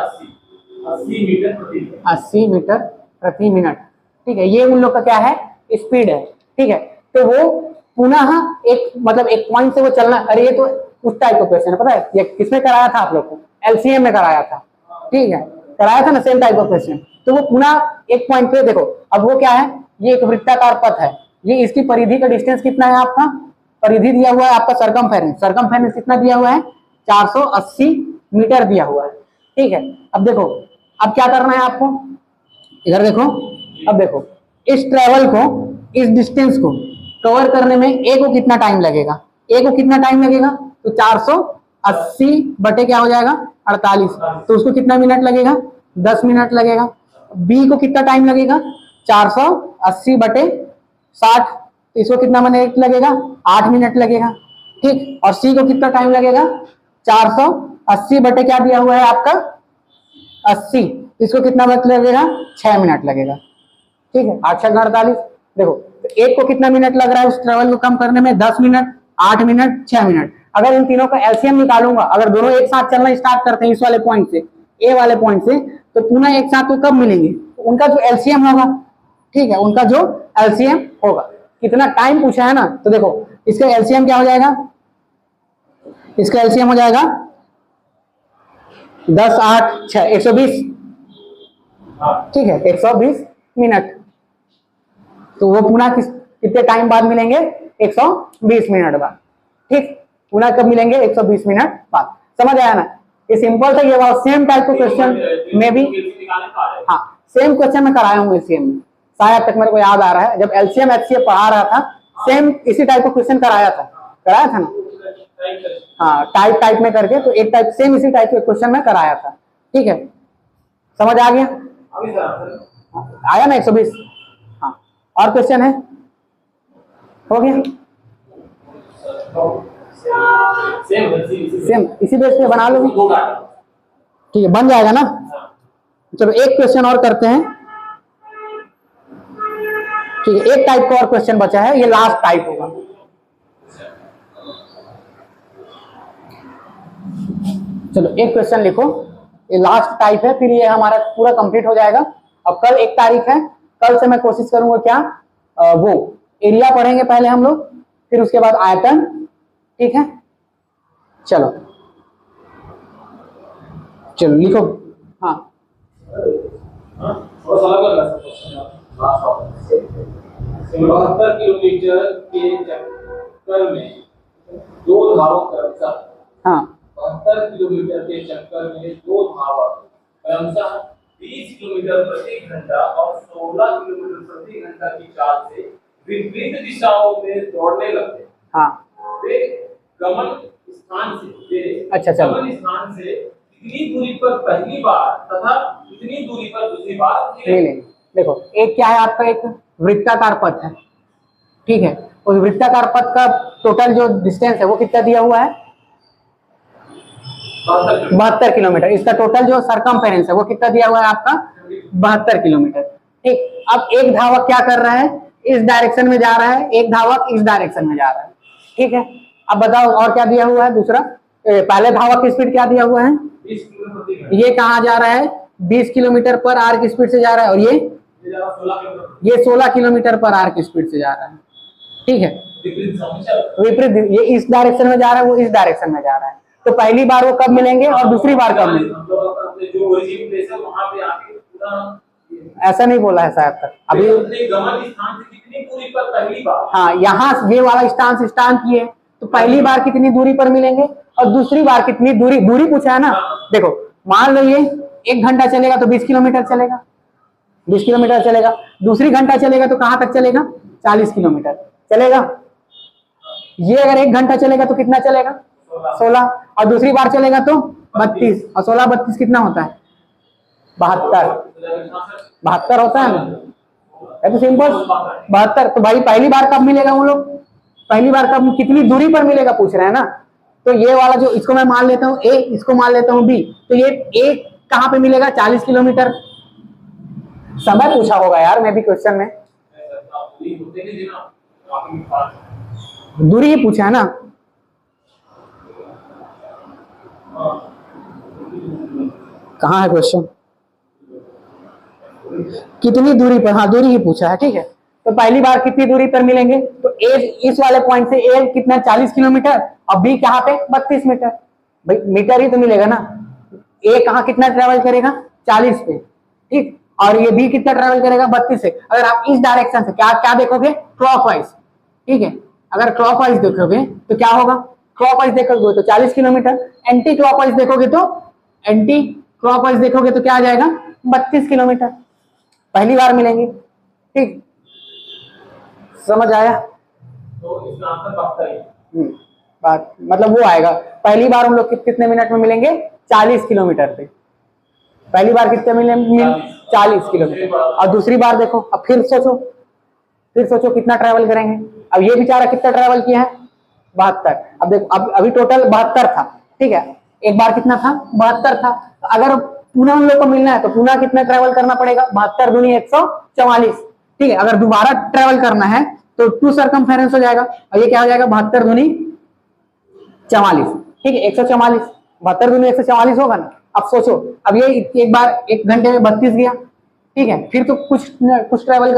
80 मीटर प्रति मिनट, 80 मीटर प्रति मिनट, ठीक है, ये उन लोग का क्या है स्पीड है, ठीक है, तो वो पुनः एक मतलब एक पॉइंट से वो चलना, अरे ये तो उस टाइप का क्वेश्चन है, पता है ये किसमें कराया था आप लोग को, एलसीएम में कराया था, ठीक है, कराया था ना सेम टाइप का क्वेश्चन, तो वो पुनः एक पॉइंट पे, देखो अब वो क्या है, ये एक वृत्ताकार पथ है, ये इसकी परिधि का डिस्टेंस कितना है आपका, परिधि दिया हुआ है आपका सरकमफेरेंस कितना दिया हुआ है 480 मीटर दिया हुआ है, ठीक है। अब देखो अब क्या करना है आपको, इधर देखो, अब देखो इस ट्रेवल को, इस डिस्टेंस को कवर करने में ए को कितना टाइम लगेगा, ए को कितना टाइम लगेगा, तो 480 बटे क्या हो जाएगा 48, तो उसको कितना मिनट लगेगा 10 मिनट लगेगा। बी को कितना टाइम लगेगा 480 बटे 60, तो इसको कितना मिनट लगेगा 8 मिनट लगेगा, ठीक। और सी को कितना टाइम लगेगा 480 बटे क्या दिया हुआ है आपका 80, इसको कितना वक्त लगेगा 6 मिनट लगेगा, ठीक है। 8 6 48, देखो तो एक को कितना मिनट लग रहा है उस ट्रेवल को कम करने में, 10 मिनट, 8 मिनट, 6 मिनट। अगर इन तीनों का एलसीएम निकालूंगा, अगर दोनों एक साथ चलना स्टार्ट करते हैं इस वाले पॉइंट से, ए वाले पॉइंट से, तो पुनः एक साथ वो कब मिलेंगे, तो उनका जो एलसीएम होगा, ठीक है, उनका जो एलसीएम होगा, कितना टाइम पूछा है ना, तो देखो इसका एलसीएम क्या हो जाएगा, इसका एलसीएम हो जाएगा 10 8 6 120, ठीक है, 120 मिनट। तो वो पुनः कितने टाइम बाद मिलेंगे 120 मिनट बाद, ठीक। पुनः कब मिलेंगे 120 मिनट बाद। समझ आया ना, ये सिंपल था। ये वाला सेम टाइप का क्वेश्चन में भी, हाँ सेम क्वेश्चन में कराया हूँ एलसीएम में, शायद तक मेरे को याद आ रहा है, जब एलसीएम एचसीएफ पढ़ा रहा था सेम इसी टाइप का क्वेश्चन कराया था ना, हाँ टाइप में करके, तो एक टाइप सेम इसी टाइप के क्वेश्चन में कराया था, ठीक है। समझ आ गया, आया ना 120। हाँ और क्वेश्चन है, हो गया सेम इसी बेस पे बना लो, ठीक है, बन जाएगा ना। चलो एक क्वेश्चन और करते हैं, ठीक है, एक टाइप का और क्वेश्चन बचा है, ये लास्ट टाइप होगा। चलो एक क्वेश्चन लिखो, ये लास्ट टाइप है, फिर ये हमारा पूरा कंप्लीट हो जाएगा। अब कल 1 तारीख है, कल से मैं कोशिश करूंगा क्या वो एरिया पढ़ेंगे पहले हम लोग, फिर उसके बाद आयतन, ठीक है। चलो चलो लिखो, हाँ 72 किलोमीटर के चक्कर में 2 धावक क्रमशः, हाँ 72 किलोमीटर के चक्कर में 2 धावक क्रमशः 20 किलोमीटर प्रति घंटा और 16 किलोमीटर प्रति घंटा की चाल से विपरीत दिशाओं में दौड़ने लगते। हाँ वे गमन स्थान से, अच्छा चलो, गमन स्थान से कितनी दूरी पर पहली बार तथा कितनी दूरी पर दूसरी बार मिलेंगे। देखो एक क्या है आपका, एक वृत्ताकार पथ है, ठीक है। उस वृत्ताकार पथ का टोटल जो डिस्टेंस है वो कितना दिया हुआ है 72 किलोमीटर। इसका टोटल जो सरकमफेरेंस है वो कितना दिया हुआ है आपका 72 किलोमीटर, ठीक। अब एक धावक क्या कर रहा है, इस डायरेक्शन में जा रहा है, एक धावक इस डायरेक्शन में जा रहा है, ठीक है। अब बताओ और क्या दिया हुआ है दूसरा, पहले धावक की स्पीड क्या दिया हुआ है, 20 किलोमीटर, ये कहाँ जा रहा है 20 किलोमीटर पर आवर की स्पीड से जा रहा है, और ये 16 किलोमीटर पर आवर की स्पीड से जा रहा है, ठीक है। विपरीत, ये इस डायरेक्शन में जा रहा है, वो इस डायरेक्शन में जा रहा है, तो पहली बार वो कब मिलेंगे और दूसरी बार कब मिलेंगे, जो ओरिजिन प्लेस है वहां पे आके पूरा ऐसा नहीं बोला है शायद तक अभी। गमन स्थान से कितनी दूरी पर पहली बार, हाँ यहाँ ये वाला स्टांस किए, तो पहली बार कितनी दूरी पर मिलेंगे और दूसरी बार कितनी दूरी पूछा है ना। देखो मान लो ये 1 घंटा चलेगा तो 20 किलोमीटर चलेगा, 20 किलोमीटर चलेगा, दूसरी घंटा चलेगा तो कहां तक चलेगा 40 किलोमीटर चलेगा। ये अगर 1 घंटा चलेगा तो कितना चलेगा 16, और दूसरी बार चलेगा तो 32, और 16 32 कितना होता है 72 होता है ना, है तो सिंपल 72। तो भाई पहली बार कब मिलेगा वो लोग, पहली बार कब कितनी दूरी पर मिलेगा पूछ रहे हैं ना। तो ये वाला जो इसको मैं मान लेता हूँ ए, इसको मान लेता हूँ बी, तो ये ए कहां पे मिलेगा 40 किलोमीटर। समय पूछा होगा यार मैं भी क्वेश्चन में, दूरी ही पूछा है ना। कहाँ है क्वेश्चन, कितनी दूरी पर, हाँ दूरी ही पूछा है, ठीक है। तो पहली बार कितनी दूरी पर मिलेंगे, तो ए इस वाले पॉइंट से ए कितना 40 किलोमीटर और बी कहाँ पे 32 मीटर, भाई मीटर ही तो मिलेगा ना। ए कहाँ कितना ट्रेवल करेगा 40 पे, ठीक, और ये बी कितना ट्रेवल करेगा 32 से। अगर आप इस डायरेक्शन से क्या क्या देखोगे क्लॉकवाइज, ठीक है, अगर क्लॉकवाइज देखोगे तो क्या होगा, क्लॉकवाइज देखोगे तो 40 किलोमीटर, एंटी क्लॉकवाइज देखोगे तो क्या आ जाएगा 32 किलोमीटर पहली बार मिलेंगे। ठीक, समझ आया? तो इसका आंसर 72 है। बात मतलब वो आएगा, पहली बार हम लोग कितने मिनट में मिलेंगे? 40 किलोमीटर पे। पहली बार कितने मिले? 40 किलोमीटर। और दूसरी बार देखो, अब फिर सोचो कितना ट्रैवल करेंगे। अब ये बेचारा कितना ट्रैवल किया है? 72। अब देखो, अब अभी टोटल 72 था, ठीक है, एक बार कितना था? 72 था। अगर पुनः हम लोग को मिलना है तो पुनः कितना ट्रैवल करना पड़ेगा? 72 दूनी 144। ठीक है, अगर दोबारा ट्रैवल करना है तो 2 सर्कमफेरेंस हो जाएगा, और ये क्या हो जाएगा? 72 दूनी 44। ठीक है, 144, 72 दूनी 144 होगा ना। अब सोचो, अब ये एक बार 1 घंटे में 32 गया, ठीक है, फिर तो कुछ ट्रैवल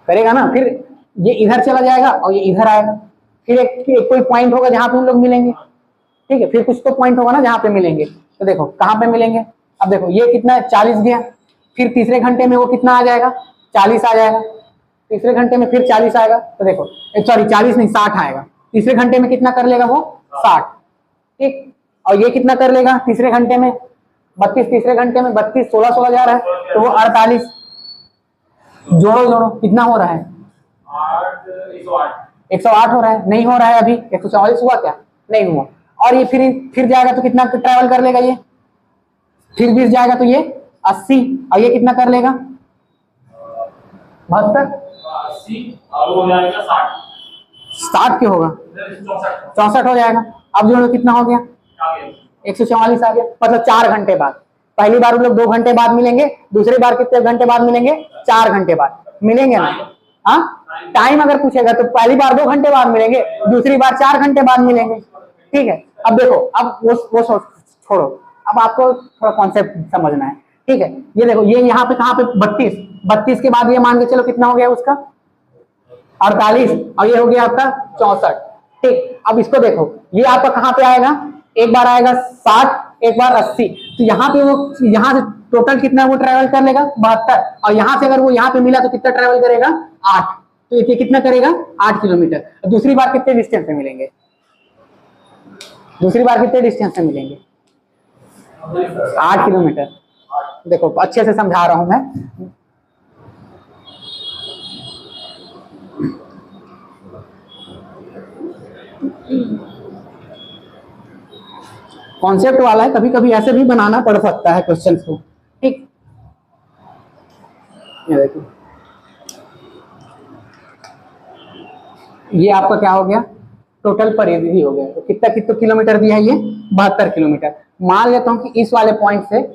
करेगा ना, फिर ये इधर चला जाएगा और ये इधर आएगा, फिर एक कोई पॉइंट होगा जहां पे हम लोग मिलेंगे। ठीक है, फिर कुछ तो पॉइंट होगा ना जहां पे मिलेंगे। तो देखो कहां पे मिलेंगे? अब देखो ये कितना 40 गया, फिर तीसरे घंटे में वो कितना आ जाएगा? 40 आ जाएगा। तीसरे घंटे में फिर 40 आएगा, तो देखो सॉरी 40 नहीं 60 आएगा। तीसरे घंटे में कितना कर लेगा वो? 60। ठीक, और ये कितना कर लेगा तीसरे घंटे में? 32। तीसरे घंटे में 32, 16 जा रहा है, तो वो 48। जोड़ो कितना हो रहा है? 108 हो रहा है। नहीं हो रहा है अभी, 144 हुआ क्या? नहीं हुआ। और ये फिर जाएगा तो कितना ट्रैवल कर लेगा? ये फिर 20 जाएगा तो ये 80, और ये कितना कर लेगा? 72, 80 और हो जाएगा 60। 60 क्यों होगा? 64 हो जाएगा। अब जो कितना हो गया? 144 आ गया। मतलब 4 घंटे बाद। पहली बार हम लोग 2 घंटे बाद मिलेंगे, दूसरी बार कितने घंटे बाद मिलेंगे? 4 घंटे बाद मिलेंगे ना। हाँ, टाइम अगर पूछेगा तो पहली बार 2 घंटे बाद मिलेंगे, दूसरी बार 4 घंटे बाद मिलेंगे। ठीक है, अब देखो, अब वो छोड़ो, अब आपको थोड़ा कॉन्सेप्ट समझना है। ठीक है, ये देखो, ये यहाँ पे कहाँ पे? 32 के बाद ये मान के चलो कितना हो गया उसका? 48, और ये हो गया आपका 64। ठीक, अब इसको देखो, ये आपका कहाँ पे आएगा? एक बार आएगा 60, एक बार 80। तो यहाँ पे वो, यहाँ से टोटल कितना वो ट्रैवल कर लेगा? 72। और यहाँ से अगर वो यहाँ पे मिला तो कितना ट्रैवल करेगा? 8। तो ये कितना करेगा? 8 किलोमीटर। दूसरी बार कितने डिस्टेंस पे मिलेंगे? दूसरी बार कितने डिस्टेंस पे मिलेंगे? 8 किलोमीटर। देखो अच्छे से समझा रहा हूं मैं। कॉन्सेप्ट वाला है, कभी कभी ऐसे भी बनाना पड़ सकता है क्वेश्चन को। ठीक, ये देखो, ये आपका क्या हो गया? टोटल परिधि हो गया। तो कितना किलोमीटर दिया है? ये 72 किलोमीटर। मान लेता हूं कि इस वाले पॉइंट से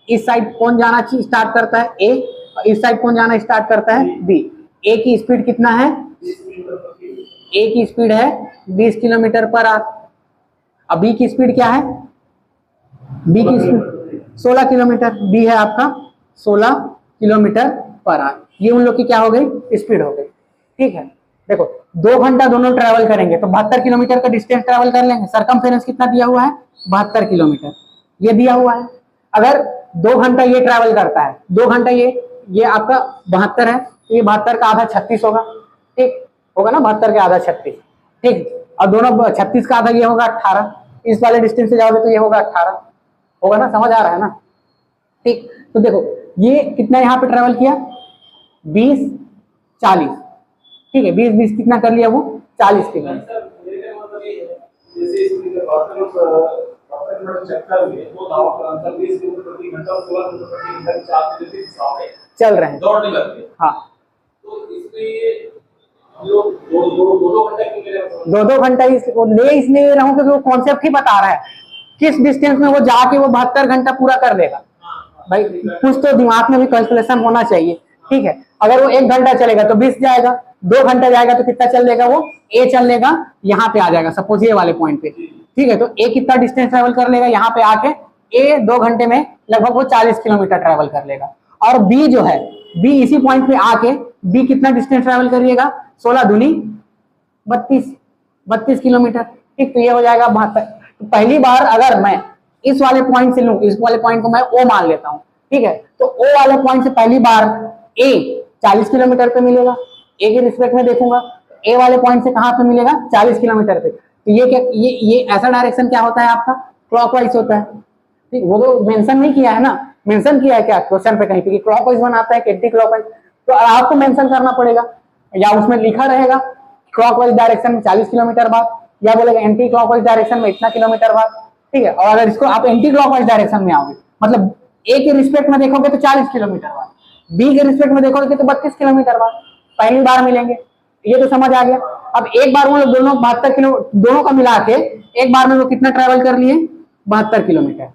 इस साइड कौन जाना स्टार्ट करता है? ए, और इस साइड कौन जाना स्टार्ट करता है? बी। ए की स्पीड कितना है? ए की स्पीड है 20 किलोमीटर पर आवर। अब बी की स्पीड क्या है? बी की स्पीड 16 किलोमीटर। बी है आपका 16 किलोमीटर पर आवर। ये उन लोग की क्या हो गई? स्पीड हो गई। ठीक है, देखो 2 घंटा दोनों ट्रैवल करेंगे तो 72 किलोमीटर का डिस्टेंस ट्रैवल कर लेंगे। सरकमफेरेंस कितना दिया हुआ है? 72 किलोमीटर, ये दिया हुआ है। अगर 2 घंटा ये ट्रैवल करता है, 2 घंटा ये आपका 72 है, तो ये 72 का आधा 36 होगा। ठीक होगा ना, 72 का आधा 36। ठीक, और दोनों 36 का आधा ये होगा 18। इस वाले डिस्टेंस से जाओगे तो ये होगा 18 होगा ना। समझ आ रहा है ना? ठीक, तो देखो ये कितना यहाँ पे ट्रैवल किया? 20, 40। ठीक है, 20 कितना कर लिया वो? 40 किलोमीटर। चल रहे हैं, दौड़ने लगते हैं। हाँ, तो इसलिए हम लोग दो घंटे क्यों ले रहे हैं? 2 घंटा इसलिए रहा हूँ क्योंकि वो कॉन्सेप्ट ही बता रहा है किस डिस्टेंस में वो जाके वो 72 घंटा पूरा कर देगा। भाई कुछ तो दिमाग में भी कैलकुलेशन होना चाहिए। ठीक है, अगर वो 1 घंटा चलेगा तो 20 जाएगा, 2 घंटा जाएगा तो कितना चल लेगा? वो ए चल लेगा, यहाँ पे आ जाएगा सपोज ये वाले पॉइंट पे। ठीक है, तो ए कितना डिस्टेंस ट्रेवल कर लेगा? यहाँ पे आके ए 2 घंटे में लगभग वो 40 किलोमीटर ट्रेवल कर लेगा। और बी जो है, बी इसी पॉइंट पे आके बी कितना डिस्टेंस ट्रेवल करिएगा? 16 दूनी 32 किलोमीटर। ठीक, तो ये हो जाएगा 72। तो पहली बार अगर मैं इस वाले पॉइंट से लूं, इस वाले पॉइंट को मैं ओ मान लेता हूं। ठीक है, तो ओ वाले पॉइंट से पहली बार ए 40 किलोमीटर पे मिलेगा। ए के रिस्पेक्ट में देखूंगा, ए वाले पॉइंट से कहां पे मिलेगा? 40 किलोमीटर पे। तो ये क्या, ये ऐसा डायरेक्शन क्या होता है आपका? क्लॉकवाइज होता है। ठीक, वो तो मेंशन नहीं किया है ना मेंशन किया है क्या क्वेश्चन पे कहीं पे कि क्लॉकवाइज बनाता है कि एंटी क्लॉकवाइज, तो आपको मेंशन करना पड़ेगा, या उसमें लिखा रहेगा क्लॉकवाइज डायरेक्शन में 40 किलोमीटर बाद, या बोलेगा एंटी क्लॉकवाइज डायरेक्शन में इतना किलोमीटर बाद, ठीक है। और अगर इसको आप एंटी क्लॉकवाइज डायरेक्शन में आओगे, मतलब ए के रिस्पेक्ट में देखोगे तो 40 किलोमीटर बाद, बी के रिस्पेक्ट में देखोगे तो 32 किलोमीटर बाद पहली बार मिलेंगे, ये तो समझ आ गया। अब एक बार वो लोग दोनों 72 किलो दोनों का मिला के एक बार में वो कितना ट्रेवल कर लिए 72 किलोमीटर।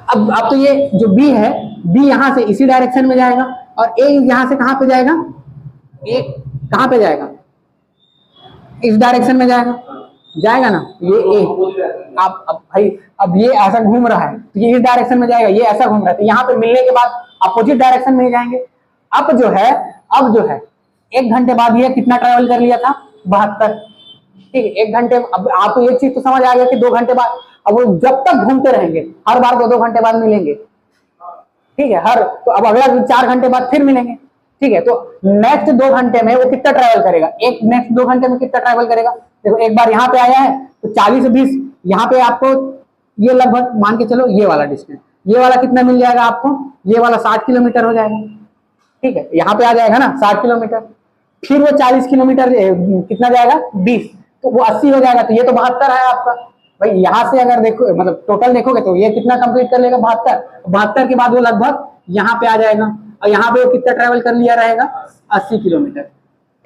अब तो ये जो बी है, बी यहां से इसी डायरेक्शन में जाएगा और ए यहां से कहां पे जाएगा, ए कहां पे जाएगा, इस डायरेक्शन में जाएगा ना, ये ए। अब भाई अब ये ऐसा घूम रहा है तो ये इस डायरेक्शन में जाएगा, ये ऐसा घूम रहा है तो यहाँ पे मिलने के बाद अपोजिट डायरेक्शन में ही जाएंगे। अब जो है 1 घंटे बाद ये कितना ट्रेवल कर लिया था 72, ठीक है। 1 घंटे, अब आपको एक चीज तो समझ आ गया कि 2 घंटे बाद, अब वो जब तक घूमते रहेंगे हर बार 2-2 घंटे बाद मिलेंगे, ठीक है। तो अब अगला 4 घंटे बाद फिर मिलेंगे, ठीक है। तो नेक्स्ट 2 घंटे में वो कितना ट्रेवल करेगा, नेक्स्ट 2 घंटे में कितना ट्रेवल करेगा, देखो एक बार यहाँ पे आया है तो 40 से 20, यहाँ पे आपको ये लगभग मान के चलो ये वाला डिस्टेंस, ये वाला कितना मिल जाएगा आपको, ये वाला 60 किलोमीटर हो जाएगा, ठीक है। यहाँ पे आ जाएगा ना 60 किलोमीटर, फिर वो 40 किलोमीटर कितना जाएगा 20, तो वो 80 हो जाएगा, तो ये तो 72 है आपका भाई। यहाँ से अगर देखो मतलब टोटल देखोगे तो ये कितना कंप्लीट कर लेगा 72 के बाद वो लगभग यहाँ पे आ जाएगा, और यहाँ पे वो कितना ट्रेवल कर लिया रहेगा 80 किलोमीटर,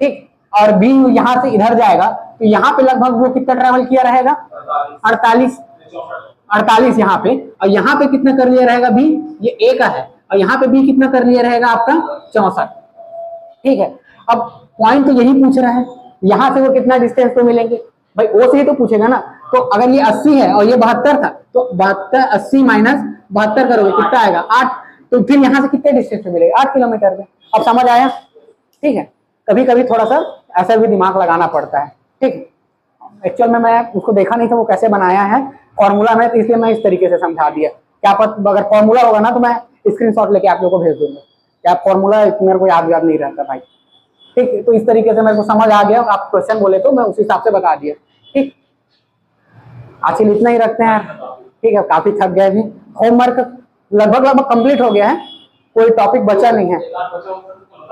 ठीक। और बी यहाँ से इधर जाएगा तो यहाँ पे लगभग वो कितना ट्रेवल किया रहेगा 48 यहाँ पे, और यहाँ पे कितना कर लिया रहेगा बी, ये ए का है, और यहाँ पे बी कितना कर लिया रहेगा आपका 64, ठीक है। अब पॉइंट तो यही पूछ रहा है, यहाँ से वो कितना डिस्टेंस पे मिलेंगे भाई, ओ से ही तो पूछेगा ना। तो अगर ये 80 है और ये 72 था तो 80 माइनस 72 करोगे कितना आएगा 8, तो फिर यहाँ से कितने डिस्टेंस पे मिलेगा 8 किलोमीटर पे। अब समझ आया, ठीक है। कभी कभी थोड़ा सा ऐसा भी दिमाग लगाना पड़ता है, ठीक है। एक्चुअल में मैं उसको देखा नहीं था वो कैसे बनाया है फॉर्मूला में, तो इसलिए मैं इस तरीके से समझा दिया। क्या पता अगर फॉर्मूला होगा ना तो मैं स्क्रीनशॉट लेके आप लोगों को भेज दूंगा, क्या फॉर्मूला मेरे को याद नहीं रहता भाई, ठीक है। तो इस तरीके से मेरे को समझ आ गया, आप क्वेश्चन बोले तो मैं उस हिसाब से बता दिया, ठीक। आज इतना ही रखते हैं, ठीक है। काफी थक गए भी, होमवर्क लगभग कंप्लीट हो गया है, कोई टॉपिक बचा नहीं है,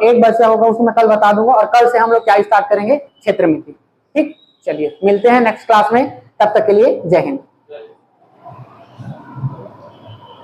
एक बचा होगा उसको मैं कल बता दूंगा, और कल से हम लोग क्या स्टार्ट करेंगे क्षेत्र मिति, ठीक। चलिए मिलते हैं नेक्स्ट क्लास में, तब तक के लिए जय हिंद।